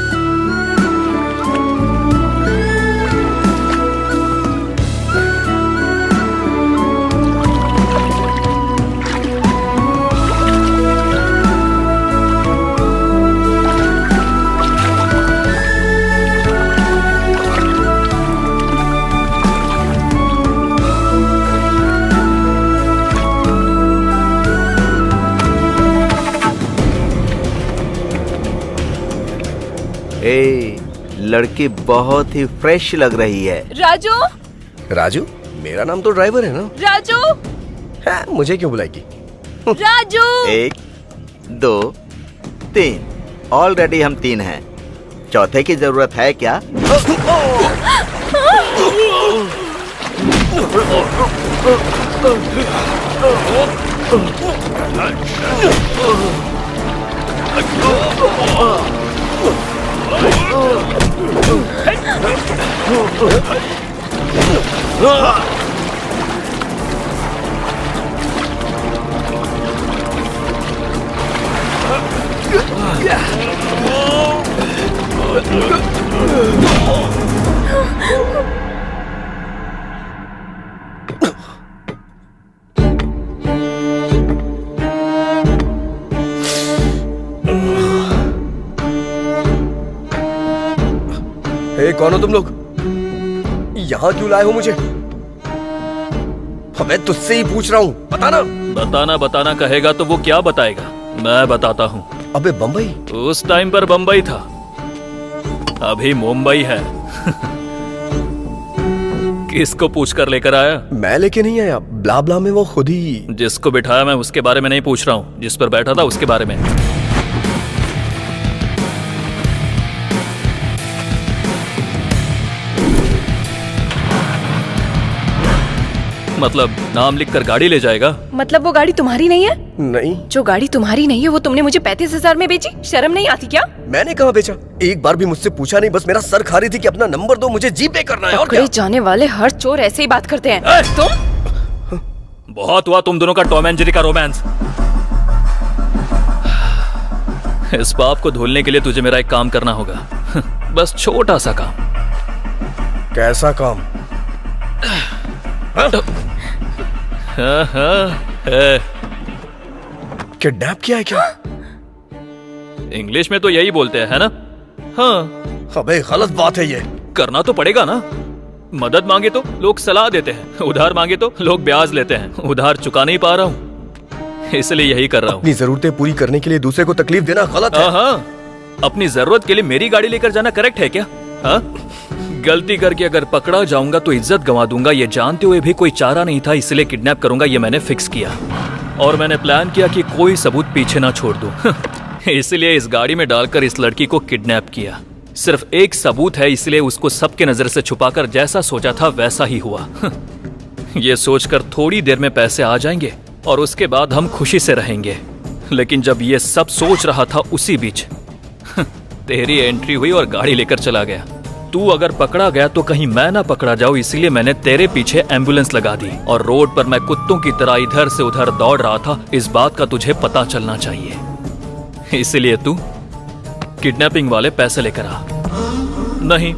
Speaker 4: लड़की बहुत ही फ्रेश लग रही है।
Speaker 2: राजू।
Speaker 13: राजू? मेरा नाम तो ड्राइवर है ना।
Speaker 2: राजू।
Speaker 13: हाँ, मुझे क्यों बुलाएगी?
Speaker 2: राजू।
Speaker 4: 1 2 3, ऑलरेडी हम 3 हैं। चौथे की जरूरत है क्या?
Speaker 13: कौन हो तुम लोग? यहाँ क्यों लाए हो मुझे? मैं तुझसे ही पूछ रहा हूँ, बताना।
Speaker 1: बताना कहेगा तो वो क्या बताएगा? मैं बताता हूँ।
Speaker 13: अबे बम्बई?
Speaker 1: उस टाइम पर बम्बई था, अभी मुंबई है। किसको पूछ कर लेकर आया?
Speaker 13: मैं लेके नहीं आया, ब्ला ब्ला में वो खुद ही।
Speaker 1: जिसको बिठाया मैं उसके बारे में नहीं पूछ रहा हूँ, जिस पर बैठा था उसके बारे में। मतलब नाम लिखकर गाड़ी ले जाएगा?
Speaker 2: मतलब वो गाड़ी तुम्हारी नहीं है?
Speaker 13: नहीं।
Speaker 2: जो गाड़ी तुम्हारी नहीं है वो तुमने मुझे 35,000 में बेची? शर्म नहीं आती क्या?
Speaker 13: मैंने कहाँ बेचा? एक बार भी मुझसे पूछा नहीं, बस मेरा सर खा रही थी कि अपना नंबर दो, मुझे जीपे करना है। और क्या?
Speaker 2: जाने वाले हर चोर ऐसे ही बात करते हैं। तुम?
Speaker 1: बहुत हुआ तुम दोनों का टॉम एंड जेरी का रोमांस। इस पाप को धुलने के लिए तुझे मेरा एक काम करना होगा। बस छोटा सा काम।
Speaker 13: कैसा काम? किडनैप किया है क्या?
Speaker 1: इंग्लिश में तो यही बोलते हैं, है ना? हाँ।
Speaker 13: अबे गलत बात है ये।
Speaker 1: करना तो पड़ेगा ना। मदद मांगे तो लोग सलाह देते हैं, उधार मांगे तो लोग ब्याज लेते हैं। उधार चुका नहीं पा रहा हूँ, इसलिए यही कर रहा हूँ।
Speaker 13: अपनी जरूरतें पूरी करने के लिए दूसरे को तकलीफ देना गलत है।
Speaker 1: हाँ, अपनी जरूरत के लिए मेरी गाड़ी लेकर जाना करेक्ट है क्या? हाँ? गलती करके अगर पकड़ा जाऊंगा तो इज्जत गंवा दूंगा, ये जानते हुए भी कोई चारा नहीं था, इसलिए किडनैप करूंगा ये मैंने फिक्स किया। और मैंने प्लान किया कि कोई सबूत पीछे ना छोड़ दूं। इसलिए इस गाड़ी में डालकर इस लड़की को किडनैप किया। सिर्फ एक सबूत है, इसलिए उसको सबके नजर से छुपाकर जैसा सोचा था वैसा ही हुआ। ये सोचकर थोड़ी देर में पैसे आ जाएंगे और उसके बाद हम खुशी से रहेंगे। लेकिन जब ये सब सोच रहा था उसी बीच तेरी एंट्री हुई और गाड़ी लेकर चला गया। तू अगर पकड़ा गया तो कहीं मैं ना पकड़ा जाऊं, इसलिए मैंने तेरे पीछे एम्बुलेंस लगा दी। और रोड पर मैं कुत्तों की तरह इधर से उधर दौड़ रहा था। इस बात का तुझे पता चलना चाहिए, इसलिए तू किडनैपिंग वाले पैसे लेकर आ। नहीं,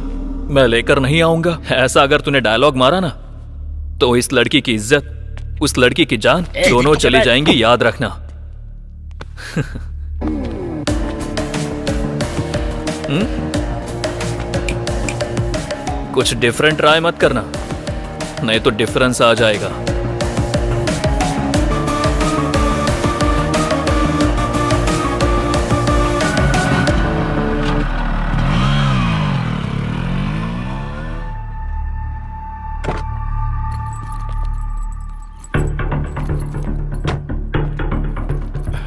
Speaker 1: मैं लेकर नहीं आऊंगा। ऐसा अगर तूने डायलॉग मारा ना तो इस लड़की की इज्जत, उस लड़की की जान दोनों चली जाएंगी, याद रखना। कुछ डिफरेंट ट्राई मत करना, नहीं तो डिफरेंस आ जाएगा।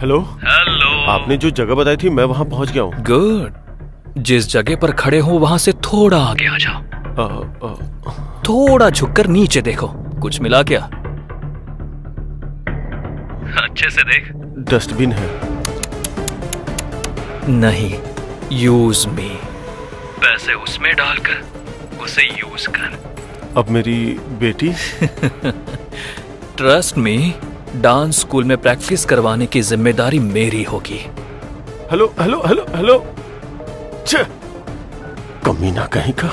Speaker 12: हेलो आपने जो जगह बताई थी मैं वहां पहुंच गया हूँ।
Speaker 1: गुड। जिस जगह पर खड़े हो वहां से थोड़ा आगे आ जाओ। थोड़ा झुककर नीचे देखो, कुछ मिला क्या? अच्छे से देख।
Speaker 12: डस्टबिन है।
Speaker 1: नहीं, यूज मी। पैसे उसमें डालकर उसे यूज कर।
Speaker 12: अब मेरी बेटी?
Speaker 1: ट्रस्ट मी, डांस स्कूल में प्रैक्टिस करवाने की जिम्मेदारी मेरी होगी।
Speaker 12: Hello hello hello hello. कमीना कहीं का।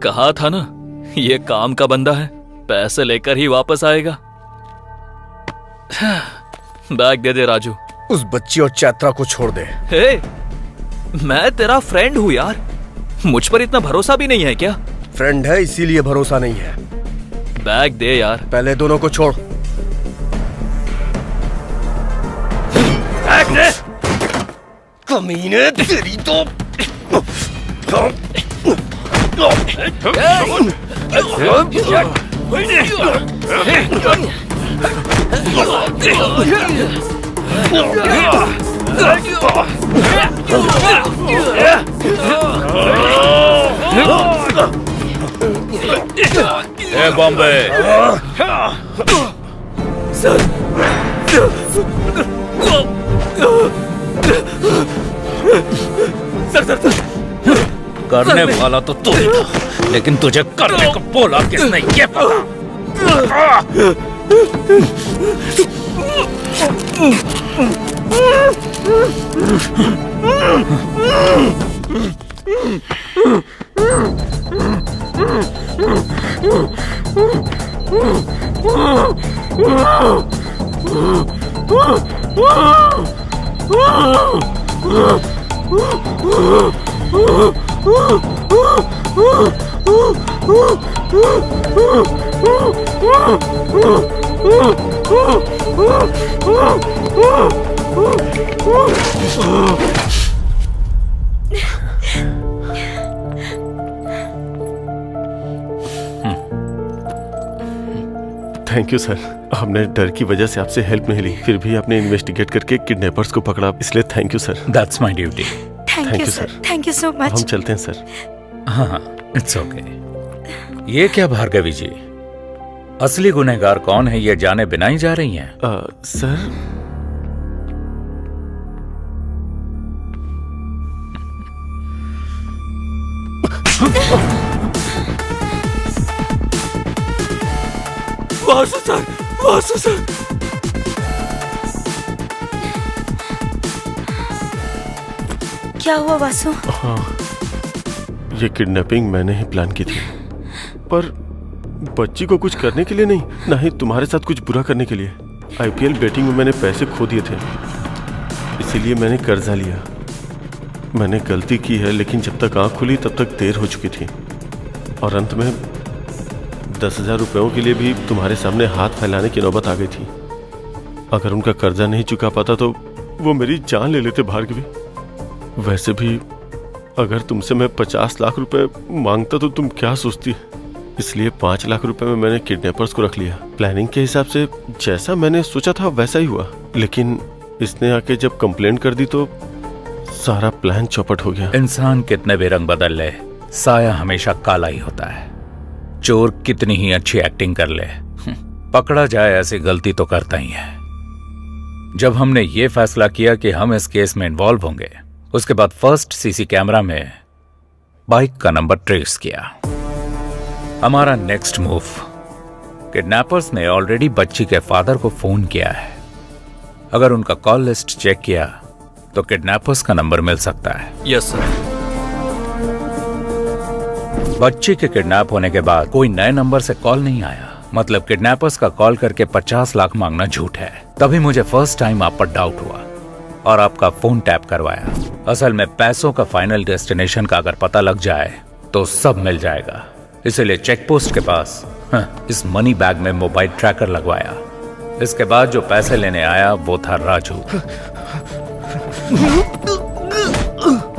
Speaker 1: कहा था ना, ये काम का बंदा है, पैसे लेकर ही वापस आएगा। बैग दे दे राजू।
Speaker 13: उस बच्ची और चैत्रा को छोड़ दे।
Speaker 1: हे, मैं तेरा फ्रेंड हूँ यार, मुझ पर इतना भरोसा भी नहीं है क्या?
Speaker 13: फ्रेंड है इसीलिए भरोसा नहीं है।
Speaker 1: बैग दे यार।
Speaker 13: पहले दोनों को छोड़।
Speaker 1: बैग दे।
Speaker 13: कमीने तेरी तो।
Speaker 6: ए बॉम्बे।
Speaker 1: सर
Speaker 6: करने वाला तो तू ही था, लेकिन तुझे करने को बोला किसने ये पता।
Speaker 10: Thank you sir. हमने डर की वजह से आपसे हेल्प नहीं ली, फिर भी आपने इन्वेस्टिगेट करके किडनैपर्स को पकड़ा, इसलिए thank you sir.
Speaker 6: That's my duty.
Speaker 9: Thank you sir, thank you so much.
Speaker 10: हम चलते हैं सर।
Speaker 6: हाँ, इट्स ओके। ये क्या भार्गवी जी, असली गुनहगार कौन है ये जाने बिना ही जा रही हैं?
Speaker 10: Sir
Speaker 1: Vasu sir, Vasu sir.
Speaker 9: क्या हुआ वासु?
Speaker 10: हाँ, ये किडनैपिंग मैंने ही प्लान की थी, पर बच्ची को कुछ करने के लिए नहीं, ना ही तुम्हारे साथ कुछ बुरा करने के लिए। आईपीएल बेटिंग में मैंने पैसे खो दिए थे, इसीलिए मैंने कर्जा लिया। मैंने गलती की है, लेकिन जब तक आंख खुली तब तक देर हो चुकी थी, और अंत में 10,000 रुपयों के लिए भी तुम्हारे सामने हाथ फैलाने की नौबत आ गई थी। अगर उनका कर्जा नहीं चुका पाता तो वो मेरी जान ले लेते भार्गवी। वैसे भी अगर तुमसे मैं 50 लाख रुपए मांगता तो तुम क्या सोचती? इसलिए 5 लाख रुपए में मैंने किडनैपर्स को रख लिया। प्लानिंग के हिसाब से जैसा मैंने सोचा था वैसा ही हुआ, लेकिन इसने आके जब कंप्लेंट कर दी तो सारा प्लान चौपट हो गया।
Speaker 6: इंसान कितने भी रंग बदल ले, साया हमेशा काला ही होता है। चोर कितनी ही अच्छी एक्टिंग कर ले, पकड़ा जाए ऐसी गलती तो करता ही है। जब हमने ये फैसला किया कि हम इस केस में इन्वॉल्व होंगे, उसके बाद फर्स्ट सीसी कैमरा में बाइक का नंबर ट्रेस किया। हमारा नेक्स्ट मूव, किडनैपर्स ने ऑलरेडी बच्ची के फादर को फोन किया है। अगर उनका कॉल लिस्ट चेक किया तो किडनैपर्स का नंबर मिल सकता है।
Speaker 1: Yes sir.
Speaker 6: बच्ची के किडनैप होने के बाद कोई नए नंबर से कॉल नहीं आया, मतलब किडनैपर्स का कॉल करके 50 लाख मांगना झूठ है। तभी मुझे फर्स्ट टाइम आप पर डाउट हुआ और आपका फोन टैप करवाया। असल में पैसों का फाइनल डेस्टिनेशन का अगर पता लग जाए तो सब मिल जाएगा, इसलिए चेक पोस्ट के पास इस मनी बैग में मोबाइल ट्रैकर लगवाया। इसके बाद जो पैसे लेने आया वो था राजू।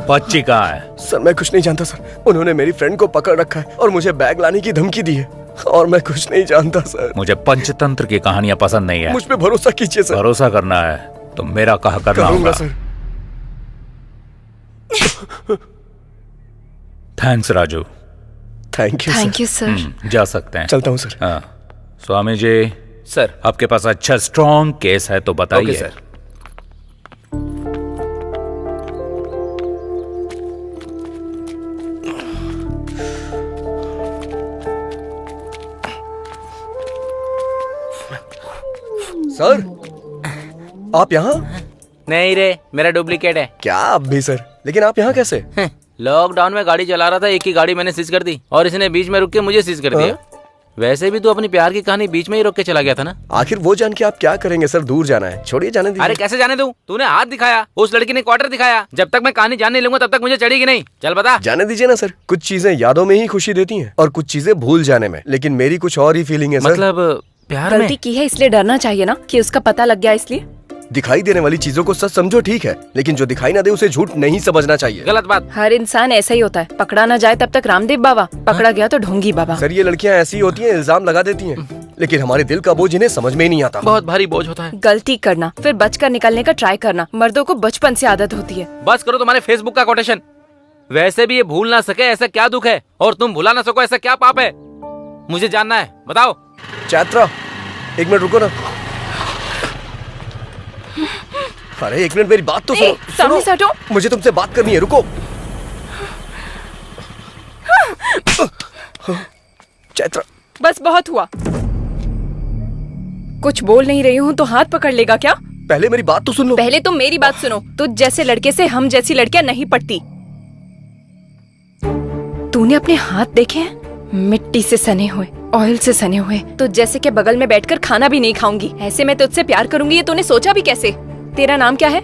Speaker 6: बच्ची कहाँ है?
Speaker 13: सर मैं कुछ नहीं जानता सर, उन्होंने मेरी फ्रेंड को पकड़ रखा है और मुझे बैग लाने की धमकी दी है, और मैं कुछ नहीं जानता सर।
Speaker 6: मुझे पंचतंत्र की कहानियां पसंद नहीं है।
Speaker 13: मुझ पे भरोसा कीजिए सर।
Speaker 6: भरोसा करना है तो मेरा कहा करना होगा
Speaker 13: sir.
Speaker 6: Thanks Raju.
Speaker 13: Thank you
Speaker 2: sir.
Speaker 6: जा सकते हैं।
Speaker 13: चलता हूँ सर।
Speaker 6: हाँ, स्वामी जी
Speaker 3: सर,
Speaker 6: आपके पास अच्छा स्ट्रॉन्ग केस है तो बताइए।
Speaker 3: Okay sir.
Speaker 13: सर आप यहाँ?
Speaker 11: नहीं रे, मेरा डुप्लीकेट है।
Speaker 13: क्या आप भी सर? लेकिन आप यहाँ कैसे?
Speaker 11: लॉकडाउन में गाड़ी चला रहा था, एक ही गाड़ी मैंने सीज कर दी और इसने बीच में रुक के मुझे सीज कर दिया। वैसे भी तू अपनी प्यार की कहानी बीच में ही रोक के चला गया था ना।
Speaker 13: आखिर वो जान के आप क्या करेंगे सर? दूर जाना है, छोड़िए जाने दीजिए।
Speaker 11: अरे कैसे जाने दूं? तूने हाथ दिखाया, उस लड़की ने क्वार्टर दिखाया। जब तक मैं कहानी जानने लूंगा तब तक मुझे चढ़ेगी नहीं। चल बता।
Speaker 13: जाने दीजिए ना सर, कुछ चीजें यादों में ही खुशी देती हैं और कुछ चीजें भूल जाने में, लेकिन मेरी कुछ और ही फीलिंग है सर।
Speaker 11: मतलब प्यार में
Speaker 2: गलती की है इसलिए डरना चाहिए ना कि उसका पता लग गया इसलिए।
Speaker 13: दिखाई देने वाली चीजों को सच समझो ठीक है, लेकिन जो दिखाई ना दे उसे झूठ नहीं समझना चाहिए।
Speaker 11: गलत बात।
Speaker 2: हर इंसान ऐसा ही होता है, पकड़ा ना जाए तब तक रामदेव बाबा, पकड़ा गया तो ढोंगी बाबा।
Speaker 13: सर ये लड़कियां ऐसी होती हैं, इल्जाम लगा देती हैं, लेकिन हमारे दिल का बोझ इन्हें समझ में ही नहीं आता।
Speaker 11: बहुत भारी बोझ होता है।
Speaker 2: गलती करना फिर बचकर निकलने का ट्राई करना, मर्दों को बचपन से आदत होती है।
Speaker 11: बस करो तुम्हारे फेसबुक का कोटेशन। वैसे भी ये भूल ना सके ऐसा क्या दुख है, और तुम भुला ना सको ऐसा क्या पाप है। मुझे जानना है, बताओ।
Speaker 13: चैत्रा, एक मिनट रुको ना। अरे एक मिनट, मेरी बात तो सुनो।
Speaker 2: सामने से हटो।
Speaker 13: मुझे तुमसे बात करनी है, रुको। चैत्रा,
Speaker 2: बस बहुत हुआ। कुछ बोल नहीं रही हूँ तो हाथ पकड़ लेगा क्या?
Speaker 13: पहले मेरी बात तो सुन लो।
Speaker 2: पहले तुम मेरी बात सुनो। तुझ जैसे लड़के से हम जैसी लड़कियां नहीं पटती। तूने अपने हाथ देखे हैं? मिट्टी से सने हुए, ऑयल से सने हुए। तुझ जैसे के बगल में बैठकर खाना भी नहीं खाऊंगी। ऐसे मैं तुझसे प्यार करूंगी, ये तूने सोचा भी कैसे? तेरा नाम क्या है?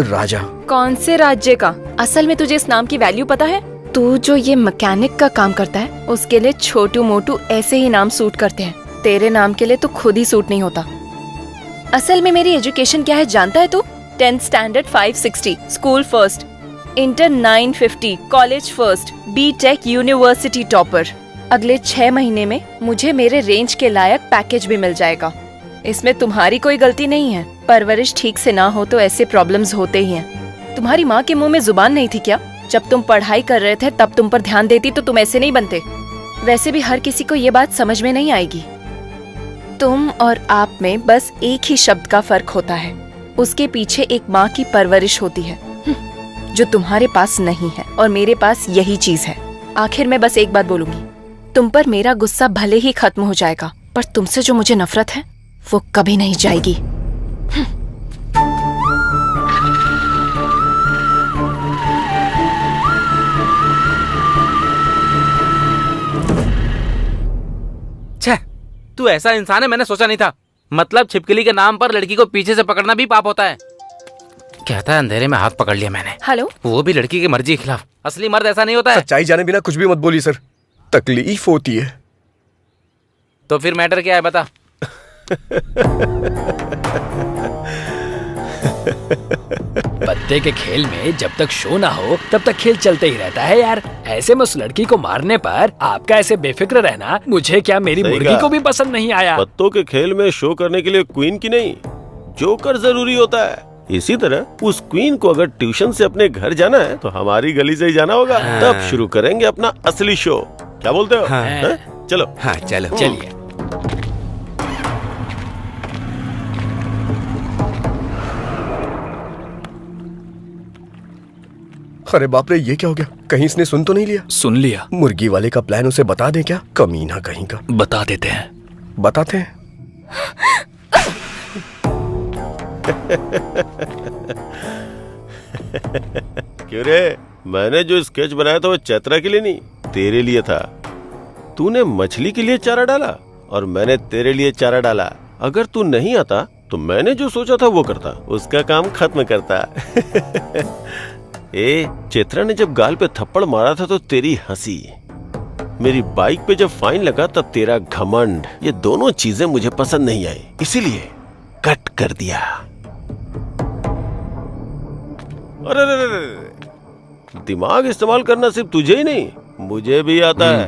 Speaker 13: राजा।
Speaker 2: कौन से राज्य का? असल में तुझे इस नाम की वैल्यू पता है? तू जो ये मैकेनिक का काम करता है, उसके लिए छोटू मोटू ऐसे ही नाम सूट करते हैं। तेरे नाम के लिए तो खुद ही सूट नहीं होता। असल में मेरी एजुकेशन क्या है जानता है तू? 10th standard 560, school first, inter 950, college first, B Tech university topper. अगले 6 महीने में मुझे मेरे रेंज के लायक पैकेज भी मिल जाएगा। इसमें तुम्हारी कोई गलती नहीं है। परवरिश ठीक से ना हो तो ऐसे प्रॉब्लम्स होते ही हैं। तुम्हारी माँ के मुंह में जुबान नहीं थी क्या? जब तुम पढ़ाई कर रहे थे तब तुम पर ध्यान देती तो तुम ऐसे नहीं बनते। वैसे भी हर किसी को ये बात समझ में नहीं आएगी। तुम और आप में बस एक ही शब्द का फर्क होता है। उसके पीछे एक माँ की परवरिश होती है जो तुम्हारे पास नहीं है, और मेरे पास यही चीज है। आखिर में बस एक बात बोलूंगी, तुम पर मेरा गुस्सा भले ही खत्म हो जाएगा, पर तुमसे जो मुझे नफरत है वो कभी नहीं जाएगी।
Speaker 11: छह, तू ऐसा इंसान है मैंने सोचा नहीं था। मतलब छिपकली के नाम पर लड़की को पीछे से पकड़ना भी पाप होता है। कहता है अंधेरे में हाथ पकड़ लिया मैंने।
Speaker 2: हेलो,
Speaker 11: वो भी लड़की की मर्जी के खिलाफ। असली मर्द ऐसा नहीं होता है।
Speaker 13: सच्चाई जाने बिना कुछ भी मत बोलिए सर, तकलीफ होती है।
Speaker 11: तो फिर मैटर क्या है बता।
Speaker 5: पत्ते के खेल में जब तक शो ना हो तब तक खेल चलते ही रहता है यार। ऐसे में उस लड़की को मारने पर आपका ऐसे बेफिक्र रहना मुझे क्या मेरी मुर्गी को भी पसंद नहीं आया।
Speaker 12: पत्तों के खेल में शो करने के लिए क्वीन की नहीं, जोकर जरूरी होता है। इसी तरह उस क्वीन को अगर ट्यूशन से अपने घर जाना है तो हमारी गली से ही जाना होगा। तब शुरू करेंगे अपना असली शो। क्या बोलते हो? चलो।
Speaker 7: हाँ चलो।
Speaker 5: चलिए।
Speaker 13: अरे बाप रे, ये क्या हो गया? कहीं इसने सुन तो नहीं लिया?
Speaker 1: सुन लिया।
Speaker 13: मुर्गी वाले का प्लान उसे बता दें क्या? कमीना कहीं का।
Speaker 1: बता देते हैं।
Speaker 13: बताते हैं।
Speaker 12: क्यों रे, मैंने जो स्केच बनाया था वो चैत्रा के लिए नहीं, तेरे लिए था। तूने मछली के लिए चारा डाला और मैंने तेरे लिए चारा डाला। अगर तू नहीं आता तो मैंने जो सोचा था वो करता, उसका काम खत्म करता। ए, चैत्रा ने जब गाल पे थप्पड़ मारा था तो तेरी हंसी, मेरी बाइक पे जब फाइन लगा तब तेरा घमंड, ये दोनों चीजें मुझे पसंद नहीं आई, इसीलिए कट कर दिया। अरे रे रे रे, दिमाग इस्तेमाल करना सिर्फ तुझे ही नहीं मुझे भी आता है।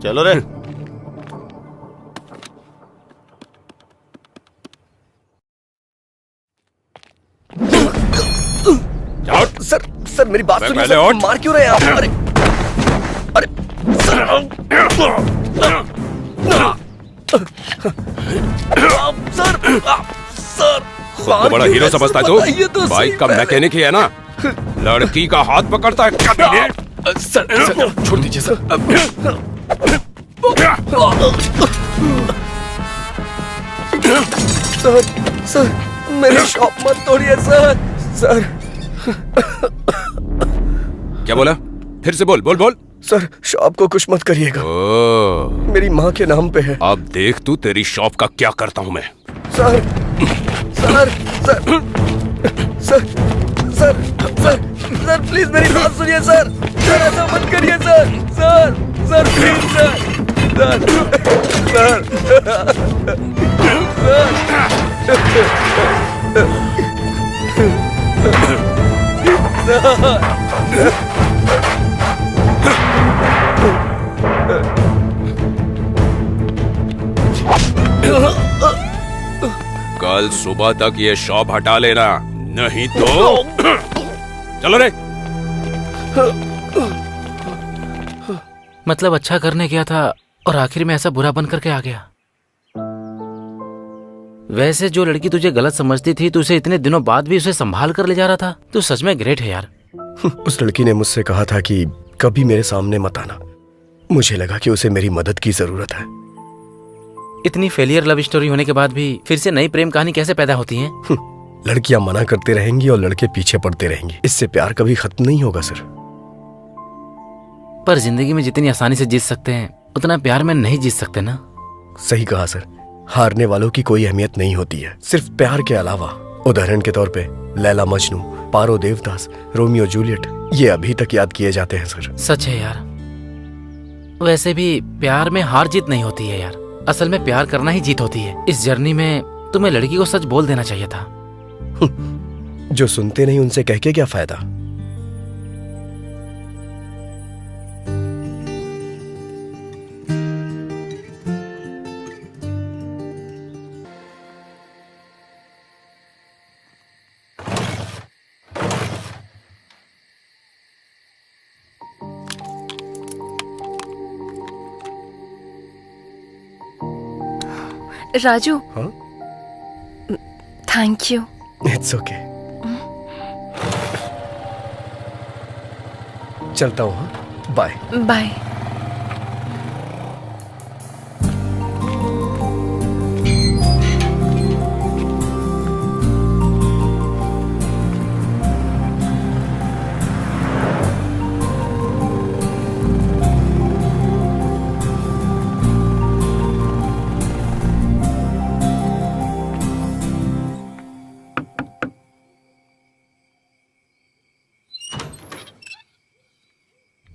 Speaker 12: चलो रे।
Speaker 13: सर मेरी बात सुनिए सर, मार क्यों रहे हैं आप? अरे अरे सर
Speaker 7: खुद को बड़ा हीरो समझता है तू? बाइक का मैकेनिक ही है ना, लड़की का हाथ पकड़ता है कभी?
Speaker 1: सर छोड़ दीजिए सर।
Speaker 13: सर मेरी शॉप मत तोड़िए सर।
Speaker 7: क्या बोला? फिर से बोल बोल बोल।
Speaker 13: सर शॉप को कुछ मत करिएगा, मेरी माँ के नाम पे है।
Speaker 7: अब देख तू तेरी शॉप का क्या करता हूँ मैं।
Speaker 13: Sir sir sir sir sir sir sir please मेरी बात सुनिए सर। सर ऐसा मत करिए sir. Sir sir please sir. Sir
Speaker 7: कल सुबह तक ये शॉप हटा लेना, नहीं तो चलो रे।
Speaker 11: मतलब अच्छा करने गया था और आखिर में ऐसा बुरा बन करके आ गया। वैसे जो लड़की तुझे गलत समझती थी, तू उसे इतने दिनों बाद भी उसे संभाल कर ले जा रहा था। तू सच में ग्रेट है यार।
Speaker 13: उस लड़की ने मुझसे कहा था कि कभी मेरे सामने मत आना। मुझे लगा कि उसे मेरी मदद की जरूरत है।
Speaker 11: इतनी फेलियर लव स्टोरी होने के बाद भी फिर से नई प्रेम कहानी कैसे पैदा होती है?
Speaker 13: लड़कियां मना करते रहेंगी और लड़के पीछे पड़ते रहेंगे। इससे प्यार कभी खत्म नहीं होगा सर।
Speaker 11: पर जिंदगी में जितनी आसानी से जीत सकते हैं उतना प्यार में नहीं जीत सकते ना।
Speaker 13: सही कहा सर। हारने वालों की कोई अहमियत नहीं होती है, सिर्फ प्यार के अलावा। उदाहरण के तौर पे लैला मजनू, पारो देवदास, रोमियो जूलियट, ये अभी तक याद किए जाते हैं सर।
Speaker 11: सच है यार। वैसे भी प्यार में हार जीत नहीं होती है यार, असल में प्यार करना ही जीत होती है। इस जर्नी में तुम्हें लड़की को सच बोल देना चाहिए था।
Speaker 13: जो सुनते नहीं उनसे कह के क्या फायदा।
Speaker 2: राजू।
Speaker 13: हाँ?
Speaker 2: Thank you.
Speaker 13: It's okay. चलता हूँ। हाँ? Bye
Speaker 2: bye.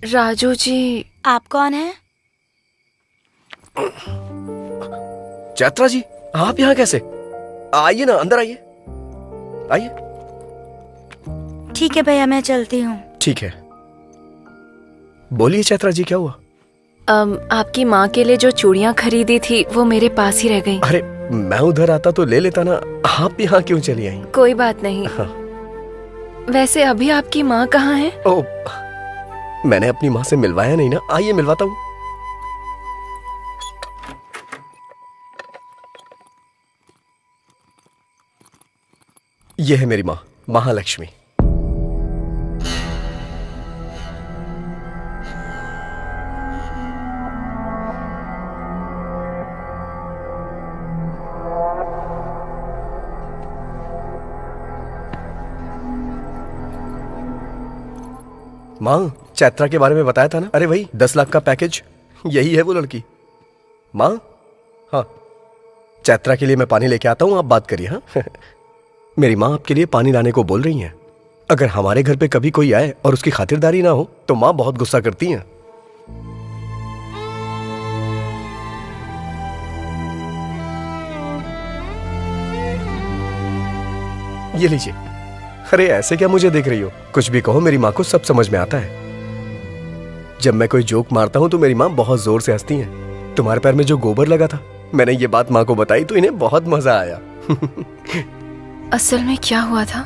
Speaker 2: राजू जी।
Speaker 9: आप कौन हैं?
Speaker 13: चैत्रा जी, आप यहाँ कैसे? आइए ना, अंदर आइए। आइए।
Speaker 9: ठीक है भैया, मैं चलती हूँ।
Speaker 13: ठीक है। बोलिए चैत्रा जी, क्या हुआ?
Speaker 2: आपकी माँ के लिए जो चूड़ियाँ खरीदी थी वो मेरे पास ही रह गई।
Speaker 13: अरे मैं उधर आता तो ले लेता ना, आप यहाँ क्यों चली आई?
Speaker 2: कोई बात नहीं।
Speaker 13: हाँ।
Speaker 2: वैसे अभी आपकी माँ कहाँ है?
Speaker 13: ओ, मैंने अपनी माँ से मिलवाया नहीं ना। आइए मिलवाता हूँ। ये है मेरी माँ, महालक्ष्मी। माँ, चैत्रा के बारे में बताया था ना? अरे वही 10 लाख का पैकेज, यही है वो लड़की। माँ, हाँ, चैत्रा के लिए मैं पानी लेके आता हूँ, आप बात करिए। हाँ। मेरी माँ आपके लिए पानी लाने को बोल रही हैं। अगर हमारे घर पे कभी कोई आए और उसकी खातिरदारी ना हो तो माँ बहुत गुस्सा करती हैं। ये लीजिए। अरे ऐसे क्या मुझे देख रही हो? कुछ भी कहो, मेरी माँ को सब समझ में आता है। जब मैं कोई जोक मारता हूँ तो मेरी माँ बहुत जोर से हंसती हैं। तुम्हारे पैर में जो गोबर लगा था, मैंने ये बात माँ को बताई तो इन्हें बहुत मजा आया।
Speaker 2: असल में क्या हुआ था?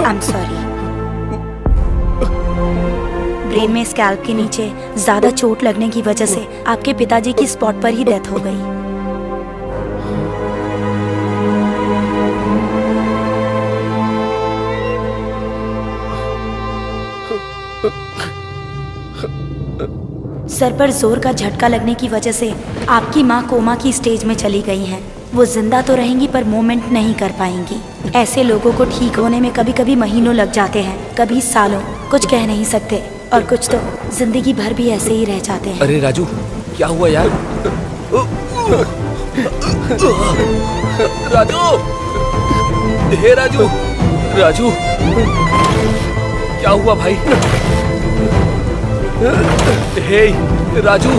Speaker 9: I am sorry. ब्रेन में स्कैल्प के नीचे ज्यादा चोट लगने की वजह से आपके पिताजी की स्पॉट पर ही डेथ हो गई। सर पर जोर का झटका लगने की वजह से आपकी माँ कोमा की स्टेज में चली गई हैं। वो जिंदा तो रहेंगी पर मूवमेंट नहीं कर पाएंगी। ऐसे लोगों को ठीक होने में कभी कभी महीनों लग जाते हैं, कभी सालों। कुछ कह नहीं सकते और कुछ तो जिंदगी भर भी ऐसे ही रह जाते हैं।
Speaker 3: अरे राजू, क्या हुआ यार? राजू, हे राजू, राजू, क्या हुआ भाई? हे राजू,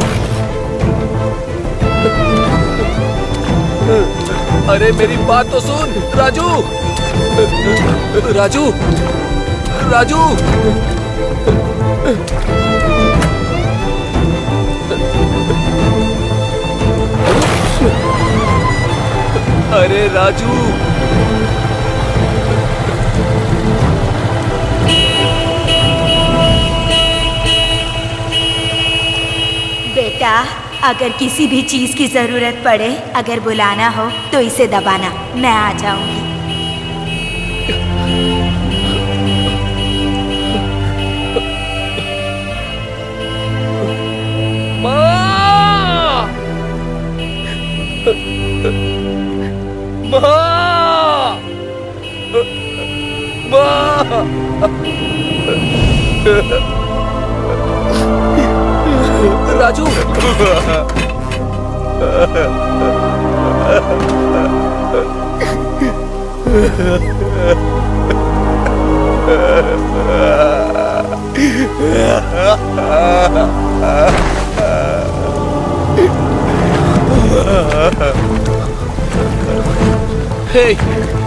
Speaker 3: अरे मेरी बात तो सुन राजू, राजू, राजू, अरे राजू,
Speaker 9: बेटा, अगर किसी भी चीज की जरूरत पड़े, अगर बुलाना हो तो इसे दबाना, मैं आ जाऊंगी।
Speaker 3: माँ! माँ! राजू,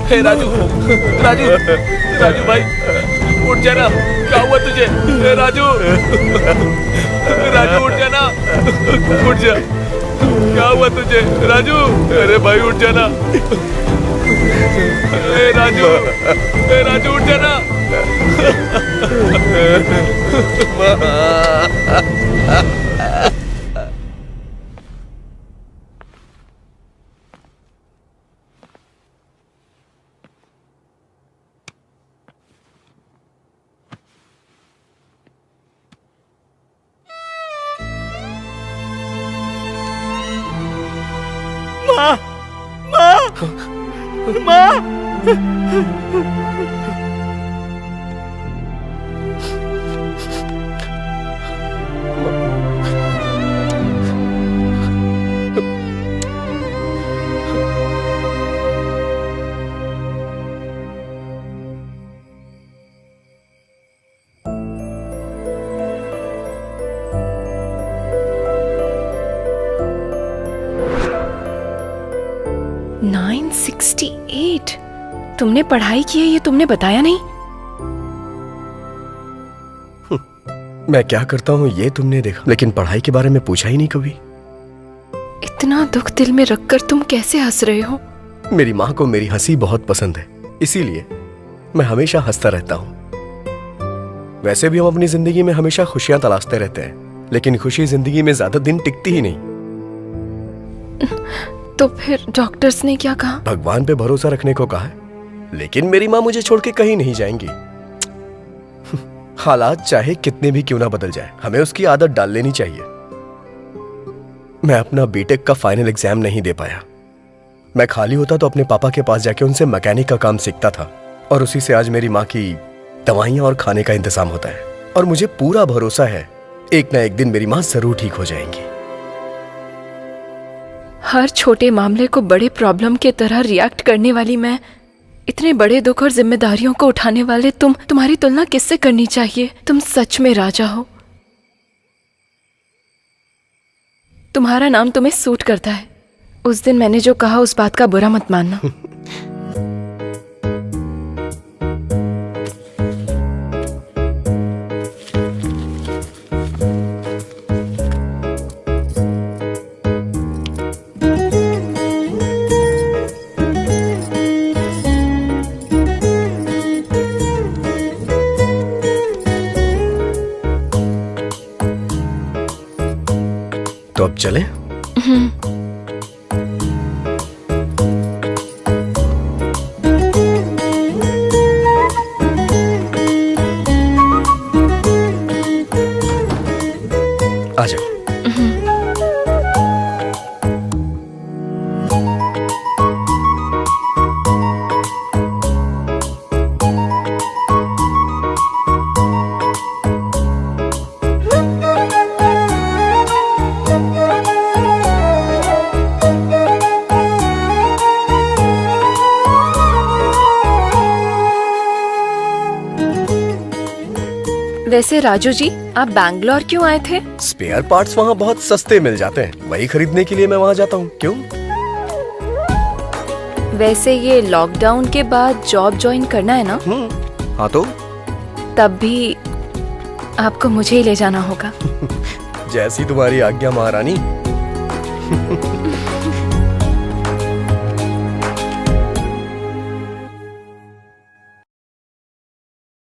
Speaker 3: हे राजू, राजू, राजू भाई, उठ जाना। क्या हुआ तुझे? हे राजू, राजू उठ जाना, उठ जा। क्या हुआ तुझे राजू? अरे भाई उठ जाना। हे राजू उठ जाना।
Speaker 12: माँ, माँ, माँ।
Speaker 2: तुमने पढ़ाई की है ये तुमने बताया नहीं।
Speaker 13: मैं क्या करता हूँ ये तुमने देखा, लेकिन पढ़ाई के बारे में पूछा ही नहीं कभी।
Speaker 2: इतना दुख दिल में रखकर तुम कैसे हंस रहे हो?
Speaker 13: मेरी माँ को मेरी हंसी बहुत पसंद है, इसीलिए मैं हमेशा हंसता रहता हूँ। वैसे भी हम अपनी जिंदगी में हमेशा खुशियां तलाशते रहते हैं, लेकिन खुशी जिंदगी में ज्यादा दिन टिकती ही नहीं।
Speaker 2: तो फिर डॉक्टर्स ने क्या कहा?
Speaker 13: भगवान पे भरोसा रखने को कहा है, लेकिन मेरी माँ मुझे छोड़ के कहीं नहीं जाएंगी। हालात चाहे कितने भी क्यों ना बदल जाए, हमें उसकी आदत डाल लेनी चाहिए। मैं अपना बीटेक का फाइनल एग्जाम नहीं दे पाया। मैं खाली होता तो अपने पापा के पास जाके उनसे मैकेनिक का काम सीखता था, और उसी से आज मेरी माँ की दवाइयां और खाने का इंतजाम होता है। और मुझे पूरा भरोसा है एक ना एक दिन मेरी माँ जरूर ठीक हो जाएंगी।
Speaker 2: हर छोटे मामले को बड़े प्रॉब्लम के तरह रिएक्ट करने वाली मैं, इतने बड़े दुख और जिम्मेदारियों को उठाने वाले तुम्हारी तुलना किससे करनी चाहिए? तुम सच में राजा हो। तुम्हारा नाम तुम्हें सूट करता है। उस दिन मैंने जो कहा उस बात का बुरा मत मानना।
Speaker 13: चले? आ जाओ।
Speaker 2: वैसे राजू जी, आप बैंगलोर क्यों आए थे?
Speaker 13: स्पेयर पार्ट्स वहाँ बहुत सस्ते मिल जाते हैं, वही खरीदने के लिए मैं वहाँ जाता हूँ। क्यों?
Speaker 2: वैसे ये लॉकडाउन के बाद जॉब ज्वाइन करना है ना?
Speaker 13: हाँ तो
Speaker 2: तब भी आपको मुझे ही ले जाना होगा।
Speaker 13: जैसी तुम्हारी आज्ञा महारानी।